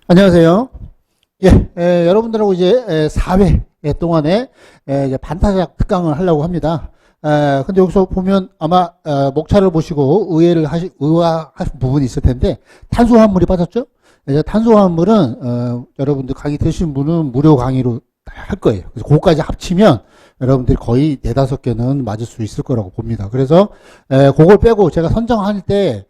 안녕하세요. 예, 여러분들하고 이제 4회 동안에 이제 반타작 특강을 하려고 합니다. 근데 여기서 보면 아마 목차를 보시고 의아하신 부분이 있을 텐데 탄수화물이 빠졌죠? 이제 탄수화물은 여러분들 강의 들으신 분은 무료 강의로 할 거예요. 그래서 그거까지 합치면 여러분들이 거의 4-5개는 맞을 수 있을 거라고 봅니다. 그래서 그걸 빼고 제가 선정할 때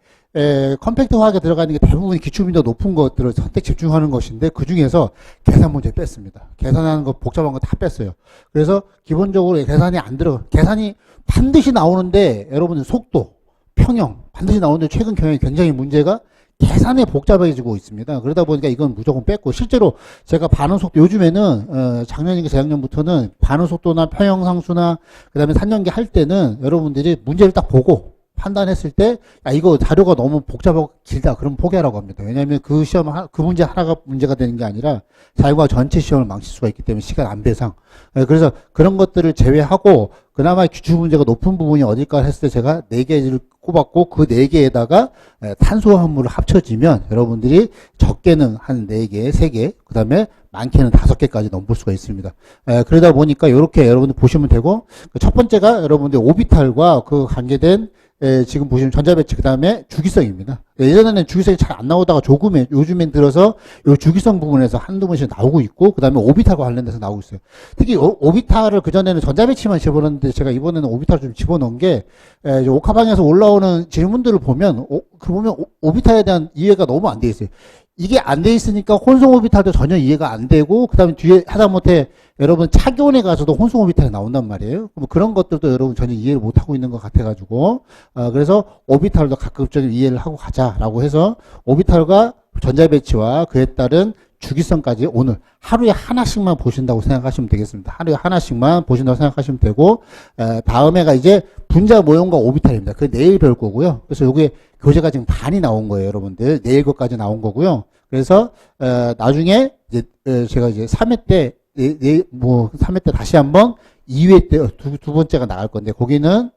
컴팩트화하게 들어가는 게 대부분 기출빈도 높은 것들을 선택 집중하는 것인데 그 중에서 계산 문제 뺐습니다. 계산하는 거 복잡한 거 다 뺐어요. 그래서 기본적으로 계산이 안 계산이 반드시 나오는데 여러분들 속도, 평형 반드시 나오는데 최근 경향이 굉장히 문제가 계산에 복잡해지고 있습니다. 그러다 보니까 이건 무조건 뺐고 실제로 제가 반응 속도 요즘에는 작년인가 재작년부터는 반응 속도나 평형 상수나 그다음에 산연계 할 때는 여러분들이 문제를 딱 보고 판단했을 때, 야, 이거 자료가 너무 복잡하고 길다. 그럼 포기하라고 합니다. 왜냐하면 그 시험, 그 문제 하나가 문제가 되는 게 아니라 자기가 전체 시험을 망칠 수가 있기 때문에 시간 안배상. 그래서 그런 것들을 제외하고 그나마 기출 문제가 높은 부분이 어딜까 했을 때 제가 4개를 꼽았고 그 4개에다가 탄수화물을 합쳐지면 여러분들이 적게는 한 4개, 3개, 그 다음에 많게는 5개까지 넘볼 수가 있습니다. 그러다 보니까 이렇게 여러분들 보시면 되고 첫 번째가 여러분들 오비탈과 그 관계된 지금 보시면 전자배치 그 다음에 주기성입니다. 예전에는 주기성이 잘 안 나오다가 요즘엔 들어서 요 주기성 부분에서 한두 번씩 나오고 있고 그 다음에 오비탈과 관련돼서 나오고 있어요. 특히 오비탈을 그전에는 전자배치만 집어넣었는데 제가 이번에는 오비탈을 좀 집어넣은 게 옥하방에서 올라오는 질문들을 보면 오비탈에 대한 이해가 너무 안 돼 있어요. 이게 안 돼 있으니까 혼성 오비탈도 전혀 이해가 안 되고 그 다음에 뒤에 하다못해 여러분 차기원에 가서도 혼성 오비탈이 나온단 말이에요. 그럼 그런 것들도 여러분 전혀 이해를 못 하고 있는 것 같아가지고 그래서 오비탈도 가급적이면 이해를 하고 가자라고 해서 오비탈과 전자배치와 그에 따른 주기성까지 오늘 하루에 하나씩만 보신다고 생각하시면 되겠습니다. 하루에 하나씩만 보신다고 생각하시면 되고 다음에가 이제 분자 모형과 오비탈입니다. 그 내일 배울 거고요. 그래서 요게 교재가 지금 반이 나온 거예요, 여러분들. 내일 것까지 나온 거고요. 그래서 나중에 이제 제가 이제 3회 때 3회 때 다시 한번 2회 때 두 번째가 나갈 건데 거기는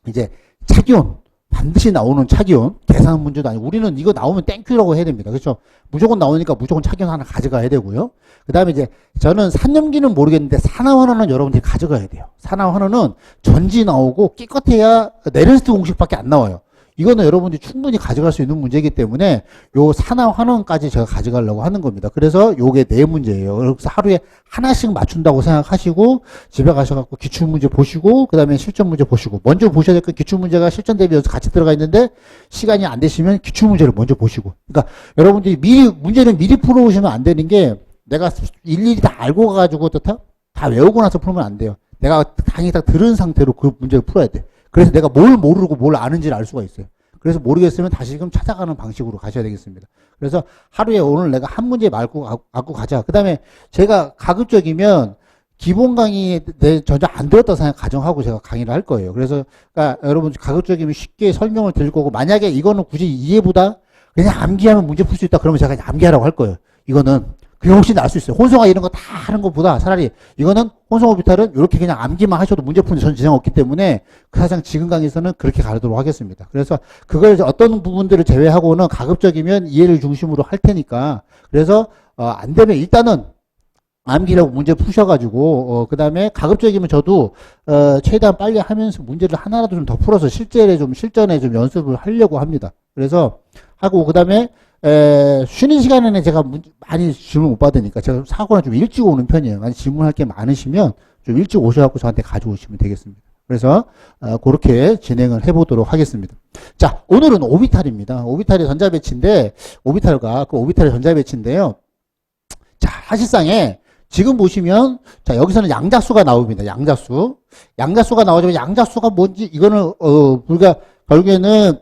이제 차기원 반드시 나오는 차기원 계산 문제도 아니고 우리는 이거 나오면 땡큐라고 해야 됩니다. 그렇죠? 무조건 나오니까 무조건 차기원 하나 가져가야 되고요. 그 다음에 이제 저는 산염기는 모르겠는데 산화환원은 여러분들이 가져가야 돼요. 산화환원은 전지 나오고 끼껏해야 네른스트 공식밖에 안 나와요. 이거는 여러분들이 충분히 가져갈 수 있는 문제이기 때문에 요 산화환원까지 제가 가져가려고 하는 겁니다. 그래서 요게 4문제예요. 그래서 하루에 하나씩 맞춘다고 생각하시고 집에 가셔갖고 기출문제 보시고 그 다음에 실전문제 보시고 먼저 보셔야 될 건 기출문제가 실전 대비해서 같이 들어가 있는데 시간이 안 되시면 기출문제를 먼저 보시고 그러니까 여러분들이 문제는 미리 풀어오시면 안 되는 게 내가 일일이 다 알고 가가지고 다 외우고 나서 풀면 안 돼요. 내가 강의 딱 들은 상태로 그 문제를 풀어야 돼. 그래서 내가 뭘 모르고 뭘 아는지를 알 수가 있어요. 그래서 모르겠으면 다시금 찾아가는 방식으로 가셔야 되겠습니다. 그래서 하루에 오늘 내가 한 문제 말고 갖고 가자. 그 다음에 제가 가급적이면 기본 강의 전혀 안 들었다 생각 가정하고 제가 강의를 할 거예요. 그래서 그러니까 여러분 가급적이면 쉽게 설명을 드릴 거고 만약에 이거는 굳이 이해보다 그냥 암기하면 문제 풀 수 있다 그러면 제가 그냥 암기하라고 할 거예요. 이거는 그게 훨씬 나을 수 있어요. 혼성화 이런 거 다 하는 것보다 차라리 이거는 혼성 오비탈은 이렇게 그냥 암기만 하셔도 문제 푸는 전 지장 없기 때문에 사실상 지금 강의에서는 그렇게 가르도록 하겠습니다. 그래서 그걸 어떤 부분들을 제외하고는 가급적이면 이해를 중심으로 할 테니까 그래서 안 되면 일단은 암기라고 문제 푸셔가지고 그 다음에 가급적이면 저도 최대한 빨리 하면서 문제를 하나라도 좀 더 풀어서 실전에 좀 연습을 하려고 합니다. 그래서 하고 그 다음에 쉬는 시간에는 제가 많이 질문 못 받으니까 제가 사고는 좀 일찍 오는 편이에요. 만약 질문할 게 많으시면 좀 일찍 오셔갖고 저한테 가져오시면 되겠습니다. 그래서 그렇게 진행을 해보도록 하겠습니다. 자, 오늘은 오비탈입니다. 오비탈이 전자배치인데 오비탈의 전자배치인데요. 자, 사실상에 지금 보시면 자 여기서는 양자수가 나옵니다. 양자수가 나오지만 양자수가 뭔지 이거는 우리가 결국에는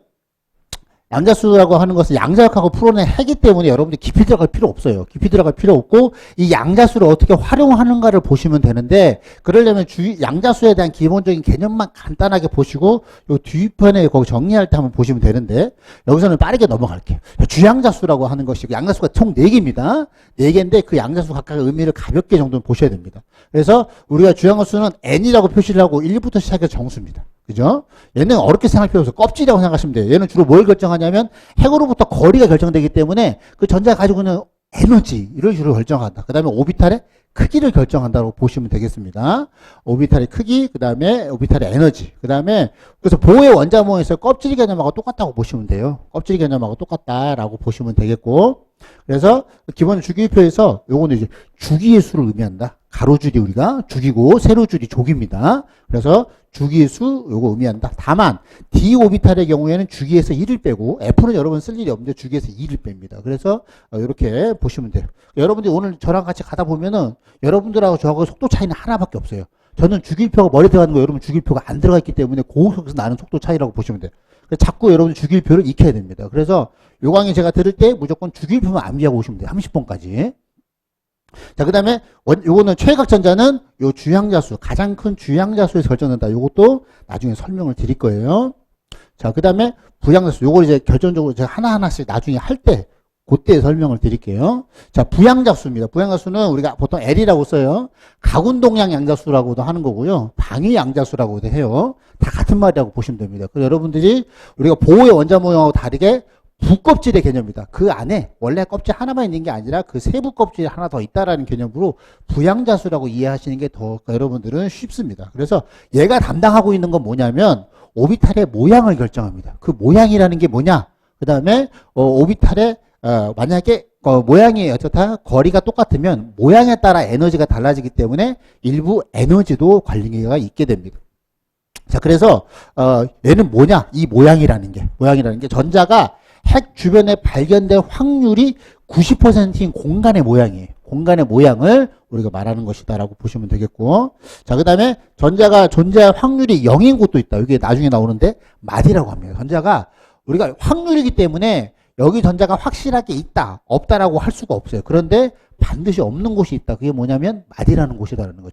양자수라고 하는 것은 양자역학을 풀어낸 해기 때문에 여러분들이 깊이 들어갈 필요 없어요. 깊이 들어갈 필요 없고 이 양자수를 어떻게 활용하는가를 보시면 되는데 그러려면 양자수에 대한 기본적인 개념만 간단하게 보시고 요 뒤편에 거기 정리할 때 한번 보시면 되는데 여기서는 빠르게 넘어갈게요. 주양자수라고 하는 것이 양자수가 총 4개입니다. 4개인데 그 양자수 각각의 의미를 가볍게 정도는 보셔야 됩니다. 그래서 우리가 주양수는 n이라고 표시를 하고 1부터 시작해서 정수입니다. 그죠? 얘는 어렵게 생각할 필요 없어. 껍질이라고 생각하시면 돼요. 얘는 주로 뭘 결정하냐면 핵으로부터 거리가 결정되기 때문에 그 전자가 가지고 있는 에너지를 주로 결정한다. 그 다음에 오비탈의 크기를 결정한다고 보시면 되겠습니다. 오비탈의 크기, 그 다음에 오비탈의 에너지, 그 다음에 그래서 보호의 원자모에서 껍질 개념하고 똑같다고 보시면 돼요. 껍질 개념하고 똑같다라고 보시면 되겠고, 그래서 기본 주기표에서 요거는 이제 주기의 수를 의미한다. 가로줄이 우리가 주기고 세로줄이 족입니다. 그래서 주기의 수 요거 의미한다. 다만 d 오비탈의 경우에는 주기에서 1을 빼고 F는 여러분 쓸 일이 없는데 주기에서 2를 뺍니다. 그래서 이렇게 보시면 돼요. 여러분들이 오늘 저랑 같이 가다 보면은 여러분들하고 저하고 속도 차이는 하나밖에 없어요. 저는 주기표가 머리에 들어가는 거 여러분 주기표가 안 들어가 있기 때문에 고속에서 나는 속도 차이라고 보시면 돼요. 자꾸 여러분 주기표를 익혀야 됩니다. 그래서 요 강의 제가 들을 때 무조건 주기표만 암기하고 오시면 돼요. 30번까지. 자, 그 다음에, 요거는 최각전자는 요 주향자수, 가장 큰 주향자수에서 결정된다. 요것도 나중에 설명을 드릴 거예요. 자, 그 다음에 부향자수, 요걸 이제 결정적으로 제가 하나하나씩 나중에 할 때, 그때 설명을 드릴게요. 자, 부향자수입니다. 부향자수는 우리가 보통 L이라고 써요. 가운동량 양자수라고도 하는 거고요. 방위 양자수라고도 해요. 다 같은 말이라고 보시면 됩니다. 그래서 여러분들이 우리가 보호의 원자 모형하고 다르게 부껍질의 개념이다. 그 안에 원래 껍질 하나만 있는 게 아니라 그 세부 껍질이 하나 더 있다라는 개념으로 부양자수라고 이해하시는 게 더 여러분들은 쉽습니다. 그래서 얘가 담당하고 있는 건 뭐냐면 오비탈의 모양을 결정합니다. 그 모양이라는 게 뭐냐? 그 다음에 오비탈의 만약에 모양이 어쩌다 거리가 똑같으면 모양에 따라 에너지가 달라지기 때문에 일부 에너지도 관리가 있게 됩니다. 자, 그래서 얘는 뭐냐? 이 모양이라는 게 전자가 핵 주변에 발견될 확률이 90%인 공간의 모양이에요. 공간의 모양을 우리가 말하는 것이다라고 보시면 되겠고, 자, 그 다음에 전자가 존재할 확률이 0인 곳도 있다. 이게 나중에 나오는데 마디라고 합니다. 전자가 우리가 확률이기 때문에 여기 전자가 확실하게 있다, 없다라고 할 수가 없어요. 그런데 반드시 없는 곳이 있다. 그게 뭐냐면 마디라는 곳이다라는 거예요.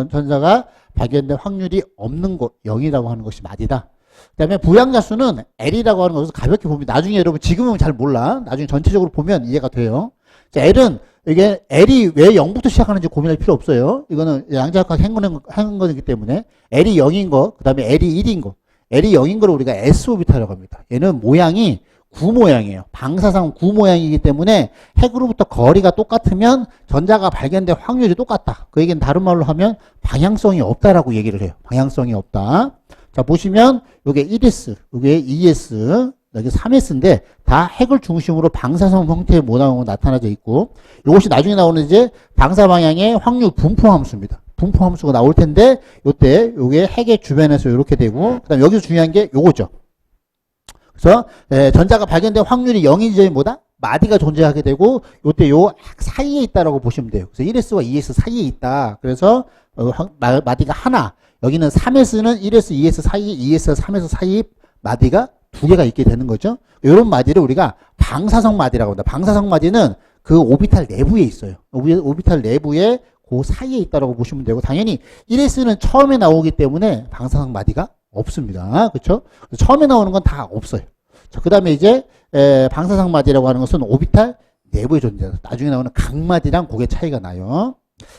전자가 발견될 확률이 없는 곳, 0이라고 하는 것이 마디다. 그 다음에 부양자수는 L이라고 하는 것을 가볍게 보면 나중에 여러분 지금은 잘 몰라. 나중에 전체적으로 보면 이해가 돼요. 자, L은 이게 L이 왜 0부터 시작하는지 고민할 필요 없어요. 이거는 양자역학 한 거기 때문에 L이 0인 거, 그 다음에 L이 1인 거. L이 0인 거를 우리가 S오비탈이라고 합니다. 얘는 모양이 구 모양이에요. 방사성 구 모양이기 때문에 핵으로부터 거리가 똑같으면 전자가 발견될 확률이 똑같다. 그 얘기는 다른 말로 하면 방향성이 없다라고 얘기를 해요. 방향성이 없다. 자, 보시면 요게 1s, 요게 2s, 여기 3s인데 다 핵을 중심으로 방사성 형태의 모양으로 나타나져 있고, 요것이 나중에 나오는 이제 방사 방향의 확률 분포 함수입니다. 분포 함수가 나올 텐데 요때 요게 핵의 주변에서 이렇게 되고, 그다음 여기서 중요한 게 요거죠. 그래서 전자가 발견될 확률이 0인 지점이 뭐다? 마디가 존재하게 되고 요때 요 사이에 있다라고 보시면 돼요. 그래서 1s와 2s 사이에 있다. 그래서 마디가 하나. 여기는 3s는 1s, 2s 사이, 2s, 3s 사이 마디가 두 개가 있게 되는 거죠. 이런 마디를 우리가 방사성 마디라고 합니다. 방사성 마디는 그 오비탈 내부에 있어요. 오비탈 내부에 그 사이에 있다라고 보시면 되고, 당연히 1s는 처음에 나오기 때문에 방사성 마디가 없습니다. 그렇죠? 처음에 나오는 건 다 없어요. 자, 그 다음에 이제 방사성 마디라고 하는 것은 오비탈 내부에 존재해요. 나중에 나오는 각마디랑 그게 차이가 나요.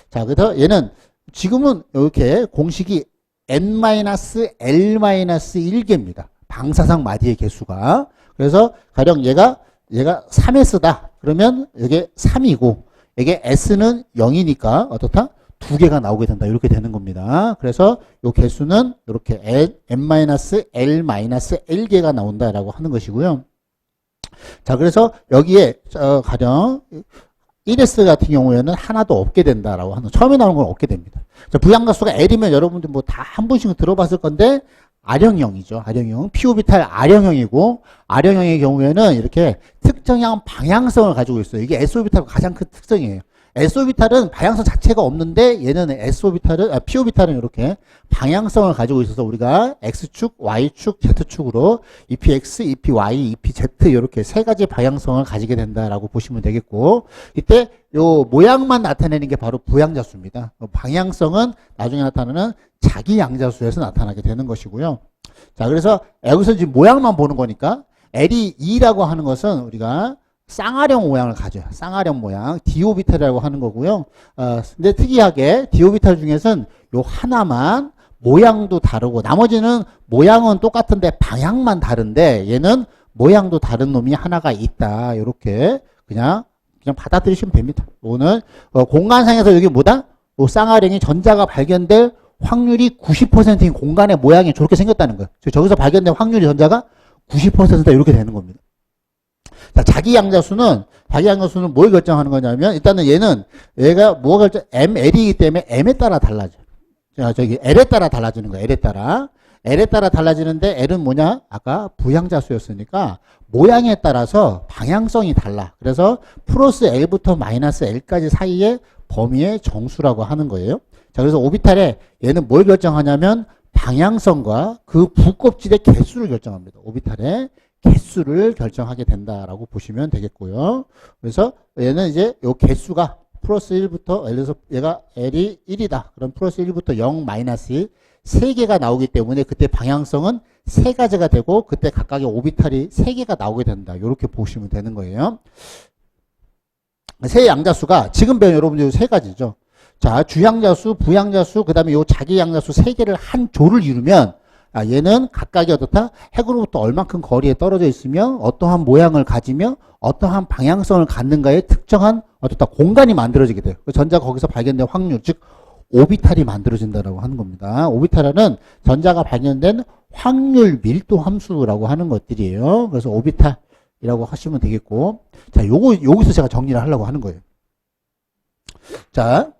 자, 그래서 얘는 지금은 이렇게 공식이 n-l-1개입니다. 방사성 마디의 개수가. 그래서 가령 얘가 3s다. 그러면 이게 3이고 이게 s는 0이니까 어떻다? 두 개가 나오게 된다. 이렇게 되는 겁니다. 그래서 요 개수는 이렇게 n-l-1개가 나온다라고 하는 것이고요. 자, 그래서 여기에 가령 1s 같은 경우에는 하나도 없게 된다라고 하는, 처음에 나오는 건 없게 됩니다. 자, 부양가수가 L이면 여러분들 뭐 다 한 번씩은 들어봤을 건데 R형이죠. R형. P오비탈 R형이고, R형의 경우에는 이렇게 특정한 방향성을 가지고 있어요. 이게 S오비탈의 가장 큰 특성이에요. S오비탈은 방향성 자체가 없는데 얘는 P오비탈은 이렇게 방향성을 가지고 있어서 우리가 X축, Y축, Z축으로 EPX, EPY, EPZ 이렇게 세 가지 방향성을 가지게 된다라고 보시면 되겠고, 이때 요 모양만 나타내는 게 바로 부양자수입니다. 방향성은 나중에 나타나는 자기 양자수에서 나타나게 되는 것이고요. 자, 그래서 여기서 지금 모양만 보는 거니까 L이 2라고 하는 것은 우리가 쌍화령 모양을 가져요. 쌍화령 모양. 디오비탈이라고 하는 거고요. 근데 특이하게 디오비탈 중에서는 요 하나만 모양도 다르고, 나머지는 모양은 똑같은데 방향만 다른데 얘는 모양도 다른 놈이 하나가 있다. 요렇게 그냥 그냥 받아들이시면 됩니다. 오늘 공간상에서 여기 뭐다? 쌍화령이 전자가 발견될 확률이 90%인 공간의 모양이 저렇게 생겼다는 거예요. 저기서 발견된 확률이 전자가 90%다 이렇게 되는 겁니다. 자, 자기 양자수는 뭘 결정하는 거냐면 일단은 얘가 뭐가 결정 ML이기 때문에 M에 따라 달라져. 자, 저기 L에 따라 달라지는 거예요. L에 따라 달라지는데 L은 뭐냐? 아까 부양자수였으니까 모양에 따라서 방향성이 달라. 그래서 플러스 L부터 마이너스 L까지 사이의 범위의 정수라고 하는 거예요. 자, 그래서 오비탈에 얘는 뭘 결정하냐면 방향성과 그 부껍질의 개수를 결정합니다. 오비탈의 개수를 결정하게 된다라고 보시면 되겠고요. 그래서 얘는 이제 요 개수가 플러스 1부터, 예를 들어서 얘가 L이 1이다. 그럼 플러스 1부터 0, 마이너스 1, 3개가 나오기 때문에 그때 방향성은 3가지가 되고 그때 각각의 오비탈이 3개가 나오게 된다. 이렇게 보시면 되는 거예요. 세 양자수가 지금 배운 여러분들 3가지죠. 자, 주양자수, 부양자수, 그 다음에 요 자기 양자수 3개를 한 조를 이루면 얘는 각각이 어떻다? 핵으로부터 얼만큼 거리에 떨어져 있으며 어떠한 모양을 가지며 어떠한 방향성을 갖는가의 특정한 어떻다? 공간이 만들어지게 돼요. 전자가 거기서 발견된 확률, 즉 오비탈이 만들어진다라고 하는 겁니다. 오비탈은 전자가 발견된 확률 밀도 함수라고 하는 것들이에요. 그래서 오비탈이라고 하시면 되겠고, 자, 여기서 제가 정리를 하려고 하는 거예요. 자,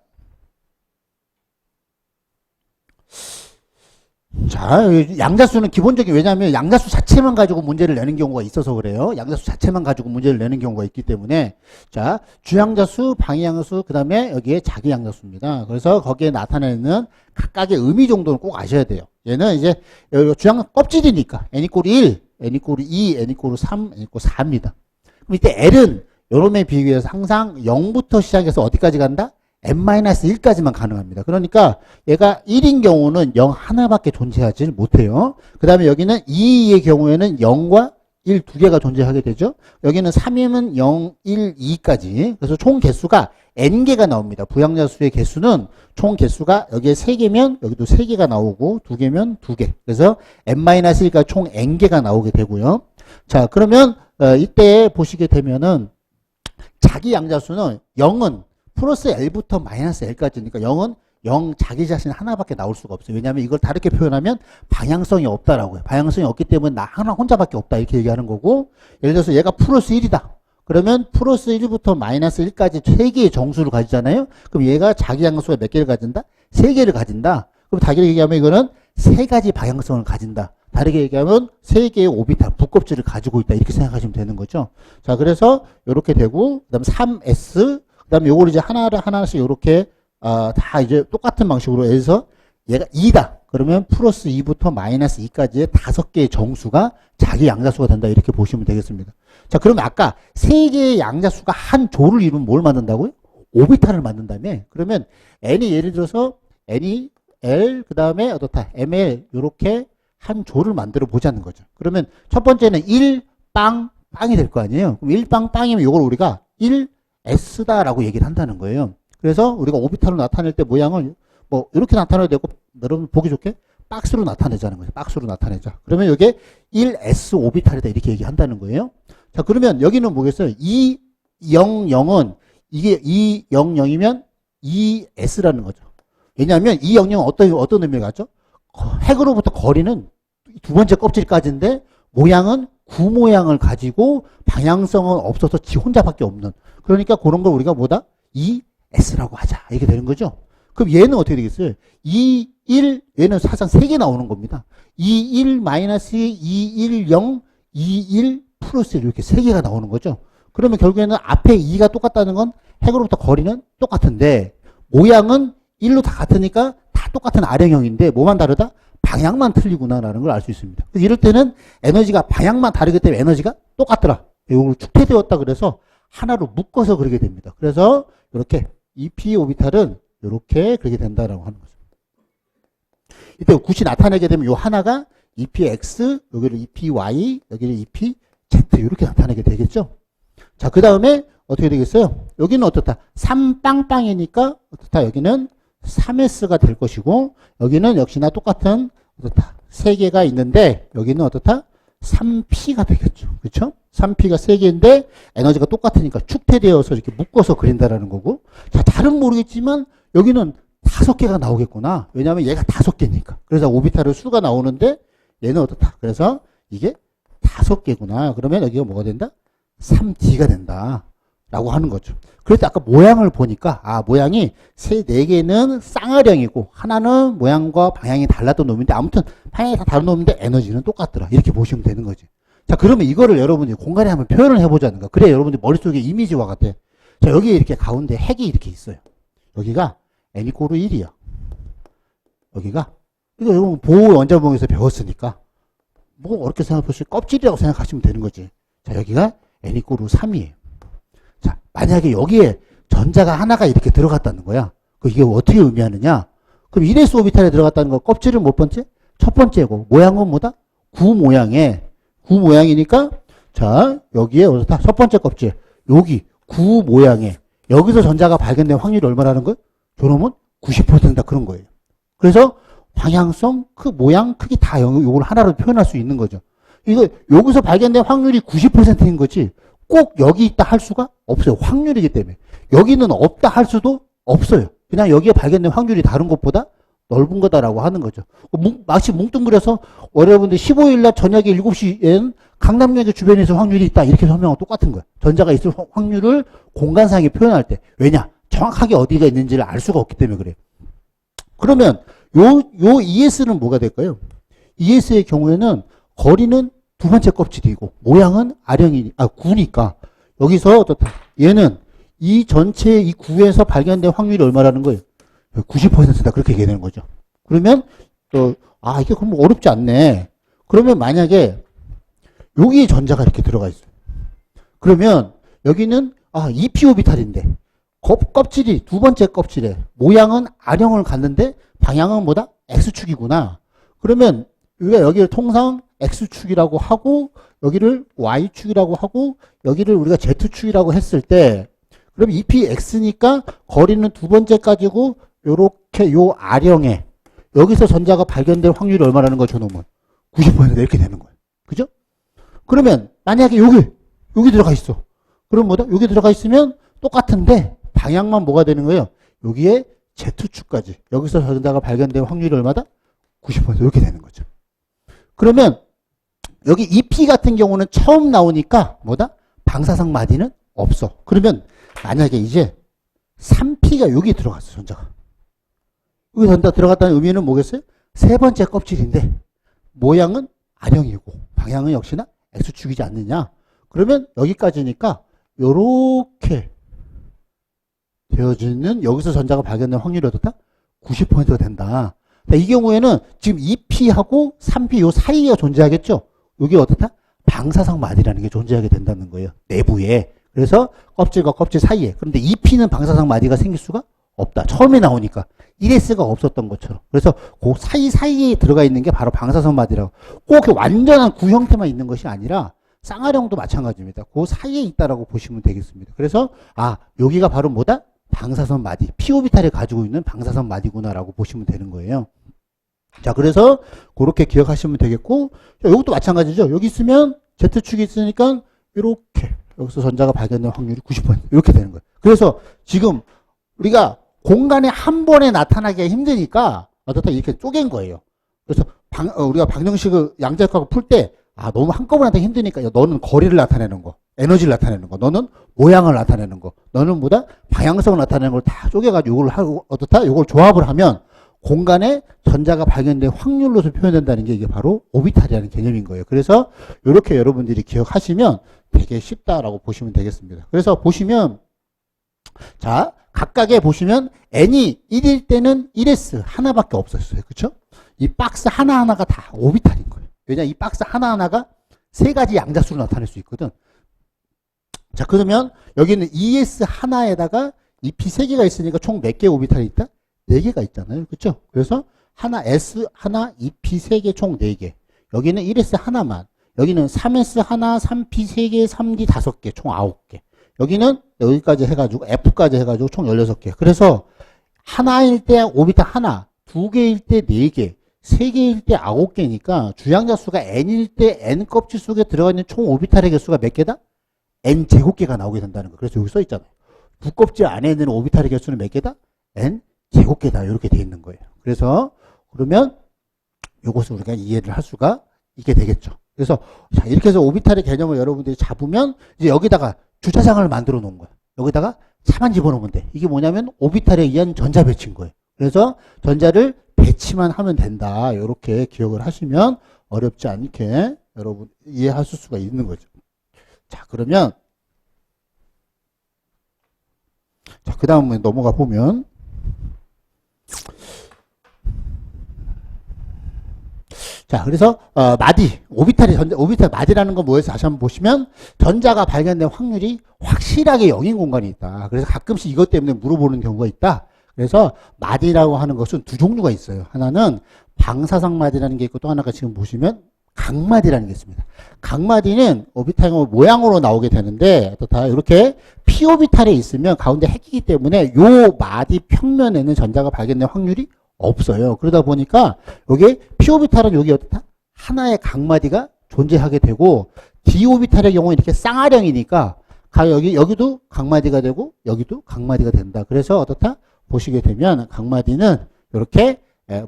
양자수는 기본적인, 왜냐하면 양자수 자체만 가지고 문제를 내는 경우가 있어서 그래요. 양자수 자체만 가지고 문제를 내는 경우가 있기 때문에. 자, 주양자수, 방위양자수, 그 다음에 여기에 자기 양자수입니다. 그래서 거기에 나타내는 각각의 의미 정도는 꼭 아셔야 돼요. 얘는 이제 주양 껍질이니까 n = 1, n = 2, n = 3, n = 4입니다. 그럼 이때 L은 요놈에 비교해서 항상 0부터 시작해서 어디까지 간다? n-1까지만 가능합니다. 그러니까 얘가 1인 경우는 0 하나밖에 존재하지 못해요. 그 다음에 여기는 2의 경우에는 0과 1 두 개가 존재하게 되죠. 여기는 3이면 0, 1, 2까지. 그래서 총 개수가 n개가 나옵니다. 부양자수의 개수는 총 개수가 여기에 3개면 여기도 3개가 나오고 2개면 2개. 그래서 n-1가 총 n개가 나오게 되고요. 자, 그러면 이때 보시게 되면은 자기 양자수는 0은 플러스 L부터 마이너스 L까지니까 0은 0 자기 자신 하나밖에 나올 수가 없어요. 왜냐하면 이걸 다르게 표현하면 방향성이 없다라고요. 방향성이 없기 때문에 나 하나 혼자밖에 없다 이렇게 얘기하는 거고, 예를 들어서 얘가 플러스 1이다. 그러면 플러스 1부터 마이너스 1까지 3개의 정수를 가지잖아요. 그럼 얘가 자기 양수가 몇 개를 가진다? 3개를 가진다. 그럼 다르게 얘기하면 이거는 3가지 방향성을 가진다. 다르게 얘기하면 3개의 오비탈, 부껍질을 가지고 있다. 이렇게 생각하시면 되는 거죠. 자, 그래서 이렇게 되고, 그 다음 3S, 그 다음에 요걸 이제 하나씩 요렇게, 다 이제 똑같은 방식으로 해서 얘가 2다. 그러면 플러스 2부터 마이너스 2까지의 5개의 정수가 자기 양자수가 된다. 이렇게 보시면 되겠습니다. 자, 그러면 아까 3개의 양자수가 한 조를 이루면 뭘 만든다고요? 오비탈을 만든다며? 그러면 n이 예를 들어서 n이 L, 그 다음에 어떻다? ML, 요렇게 한 조를 만들어 보자는 거죠. 그러면 첫 번째는 1빵이 될 거 아니에요? 그럼 1빵이면 요걸 우리가 1S다라고 얘기를 한다는 거예요. 그래서 우리가 오비탈로 나타낼 때 모양을 뭐 이렇게 나타내도 되고, 여러분 보기 좋게 박스로 나타내자는 거예요. 박스로 나타내자. 그러면 이게 1S 오비탈이다 이렇게 얘기한다는 거예요. 자, 그러면 여기는 뭐겠어요? 200은 이게 200이면 2S라는 거죠. 왜냐하면 200은 어떤 의미를 갖죠? 핵으로부터 거리는 두 번째 껍질까지인데 모양은 구 모양을 가지고 방향성은 없어서 지 혼자밖에 없는. 그러니까 그런 걸 우리가 뭐다? 2S라고 하자. 이렇게 되는 거죠. 그럼 얘는 어떻게 되겠어요? 2, 1, 얘는 사실상 3개 나오는 겁니다. 2, 1, 마이너스 2, 1, 0, 2, 1, 플러스 1 이렇게 3개가 나오는 거죠. 그러면 결국에는 앞에 2가 똑같다는 건 핵으로부터 거리는 똑같은데 모양은 1로 다 같으니까 다 똑같은 R형인데 뭐만 다르다? 방향만 틀리구나라는 걸 알 수 있습니다. 그래서 이럴 때는 에너지가 방향만 다르기 때문에 에너지가 똑같더라. 이걸 축퇴되었다 그래서 하나로 묶어서 그러게 됩니다. 그래서 이렇게 EP 오비탈은 이렇게 그렇게 된다라고 하는 거죠. 이때 굿이 나타내게 되면 요 하나가 EPX, 여기를 EPY, 여기를 EPZ 이렇게 나타내게 되겠죠. 자, 그 다음에 어떻게 되겠어요? 여기는 어떻다? 3빵빵이니까 어떻다? 여기는 3S가 될 것이고, 여기는 역시나 똑같은 어떻다? 3개가 있는데 여기는 어떻다? 3P가 되겠죠. 그렇죠? 3P가 3개인데 에너지가 똑같으니까 축퇴되어서 이렇게 묶어서 그린다라는 거고. 자, 잘은 모르겠지만 여기는 5개가 나오겠구나. 왜냐하면 얘가 5개니까. 그래서 오비탈의 수가 나오는데 얘는 어떻다. 그래서 이게 5개구나. 그러면 여기가 뭐가 된다? 3D가 된다. 라고 하는 거죠. 그래서 아까 모양을 보니까, 모양이 4개는 쌍화령이고, 하나는 모양과 방향이 달랐던 놈인데, 아무튼 방향이 다 다른 놈인데 에너지는 똑같더라. 이렇게 보시면 되는 거지. 자, 그러면 이거를 여러분이 공간에 한번 표현을 해보자는 거. 그래, 여러분들 머릿속에 이미지화가 돼. 자, 여기 이렇게 가운데 핵이 이렇게 있어요. 여기가 n = 1이야. 여기가, 이거 여러분 보호 원자봉에서 배웠으니까, 뭐 어렵게 생각하실 껍질이라고 생각하시면 되는 거지. 자, 여기가 n = 3이에요. 자, 만약에 여기에 전자가 하나가 이렇게 들어갔다는 거야. 이게 어떻게 의미하느냐? 그럼 1s 오비탈에 들어갔다는 거 껍질은 몇 번째? 첫 번째고, 모양은 뭐다? 구 모양이니까, 자, 여기에 첫 번째 껍질, 여기 구 모양에, 여기서 전자가 발견된 확률이 얼마라는 거예요? 저놈은 90% 된다 그런 거예요. 그래서 방향성, 모양, 크기 다 이걸 하나로 표현할 수 있는 거죠. 이거 여기서 발견된 확률이 90%인 거지. 꼭 여기 있다 할 수가 없어요. 확률이기 때문에. 여기는 없다 할 수도 없어요. 그냥 여기에 발견된 확률이 다른 것보다 넓은 거다라고 하는 거죠. 마치 뭉뚱그려서 여러분들 15일 날 저녁에 7시엔 강남역의 주변에서 확률이 있다. 이렇게 설명하고 똑같은 거예요. 전자가 있을 확률을 공간상에 표현할 때. 왜냐? 정확하게 어디가 있는지를 알 수가 없기 때문에 그래요. 그러면 요 ES는 뭐가 될까요? ES의 경우에는 거리는 두 번째 껍질이고 모양은 구니까 여기서 어떻다? 얘는 이 전체 이 구에서 발견된 확률이 얼마라는 거예요? 90%다 그렇게 얘기하는 거죠. 그러면 이게 그럼 어렵지 않네. 그러면 만약에 여기에 전자가 이렇게 들어가 있어요. 그러면 여기는 2p 오비탈인데 껍질이 두 번째 껍질에 모양은 R형을 갖는데 방향은 뭐다? X축이구나. 그러면 우리가 여기를 통상 X축이라고 하고 여기를 Y축이라고 하고 여기를 우리가 Z축이라고 했을 때 그럼 2px니까 거리는 두 번째까지고 요렇게 요 R형에 여기서 전자가 발견될 확률이 얼마라는 거죠, 저놈은? 90% 이렇게 되는 거예요. 그죠? 그러면 만약에 여기 들어가 있어. 그럼 뭐다? 여기 들어가 있으면 똑같은데 방향만 뭐가 되는 거예요? 여기에 Z축까지 여기서 전자가 발견될 확률이 얼마다? 90% 이렇게 되는 거죠. 그러면 여기 2p 같은 경우는 처음 나오니까 뭐다? 방사성 마디는 없어. 그러면 만약에 이제 3p가 여기 들어갔어, 전자가. 여기 전자 들어갔다는 의미는 뭐겠어요? 세 번째 껍질인데 모양은 R형이고 방향은 역시나 X축이지 않느냐. 그러면 여기까지니까 요렇게 되어지는 여기서 전자가 발견된 확률이 어떻다? 90%가 된다. 이 경우에는 지금 2p하고 3p 요 사이가 존재하겠죠? 여기 어떻다? 방사성 마디라는 게 존재하게 된다는 거예요. 내부에. 그래서 껍질과 껍질 사이에. 그런데 2p는 방사성 마디가 생길 수가 없다. 처음에 나오니까 1s가 없었던 것처럼. 그래서 그 사이사이에 들어가 있는 게 바로 방사성 마디라고. 꼭 완전한 구 형태만 있는 것이 아니라 쌍화령도 마찬가지입니다. 그 사이에 있다라고 보시면 되겠습니다. 그래서 여기가 바로 뭐다? 방사선 마디. P오비탈이 가지고 있는 방사선 마디구나라고 보시면 되는 거예요. 자, 그래서 그렇게 기억하시면 되겠고, 이것도 마찬가지죠. 여기 있으면 Z축이 있으니까 이렇게 여기서 전자가 발견될 확률이 90% 이렇게 되는 거예요. 그래서 지금 우리가 공간에 한 번에 나타나기가 힘드니까 어떻다 이렇게 쪼갠 거예요. 그래서 우리가 방정식을 양자역학을 풀 때 너무 한꺼번에 하기 힘드니까 너는 거리를 나타내는 거, 에너지를 나타내는 거, 너는 모양을 나타내는 거, 너는 뭐다? 방향성을 나타내는 걸 다 쪼개가지고 이걸 하고 어떻다? 이걸 조합을 하면 공간에 전자가 발견된 확률로서 표현된다는 게 이게 바로 오비탈이라는 개념인 거예요. 그래서 이렇게 여러분들이 기억하시면 되게 쉽다라고 보시면 되겠습니다. 그래서 보시면 자, 각각에 보시면 n이 1일 때는 1s 하나밖에 없었어요. 그렇죠? 이 박스 하나하나가 다 오비탈인 거예요. 왜냐, 이 박스 하나하나가 세 가지 양자수로 나타낼 수 있거든. 자, 그러면 여기는 ES 하나에다가 EP 3개가 있으니까 총 몇 개 오비탈이 있다? 4개가 있잖아요. 그렇죠? 그래서 하나 S 하나, EP 3개 총 4개. 여기는 1S 하나만. 여기는 3S 하나, 3P 3개, 3D 5개, 총 9개. 여기는 여기까지 해가지고 F까지 해가지고 총 16개. 그래서 하나일 때 오비탈 하나, 2개일 때 4개, 3개일 때 9개니까 주양자 수가 n일 때 n 껍질 속에 들어가 있는 총 오비탈의 개수가 몇 개다? n 제곱개가 나오게 된다는 거. 그래서 여기 써 있잖아요. 부껍질 안에 있는 오비탈의 개수는 몇 개다? n 제곱개다. 이렇게 돼 있는 거예요. 그래서 그러면 이것을 우리가 이해를 할 수가 있게 되겠죠. 그래서 자, 이렇게 해서 오비탈의 개념을 여러분들이 잡으면 이제 여기다가 주차장을 만들어 놓은 거야. 여기다가 차만 집어넣으면 돼. 이게 뭐냐면 오비탈에 의한 전자 배치인 거예요. 그래서 전자를 배치만 하면 된다. 이렇게 기억을 하시면 어렵지 않게 여러분 이해하실 수가 있는 거죠. 자, 그러면 자, 그 다음에 넘어가 보면 자, 그래서 마디, 오비탈 마디라는 건 뭐예요? 다시 한번 보시면 전자가 발견된 확률이 확실하게 0인 공간이 있다. 그래서 가끔씩 이것 때문에 물어보는 경우가 있다. 그래서 마디라고 하는 것은 두 종류가 있어요. 하나는 방사성 마디라는 게 있고 또 하나가 지금 보시면 각마디라는 게 있습니다. 각마디는 오비탈 모양으로 나오게 되는데 다 이렇게 p 오비탈에 있으면 가운데 핵이기 때문에 요 마디 평면에는 전자가 발견된 확률이 없어요. 그러다 보니까 여기 p 오비탈은 여기 어떻다? 하나의 각마디가 존재하게 되고 d 오비탈의 경우는 이렇게 쌍화령이니까 여기도 각마디가 되고 여기도 각마디가 된다. 그래서 어떻다? 보시게 되면 각마디는 이렇게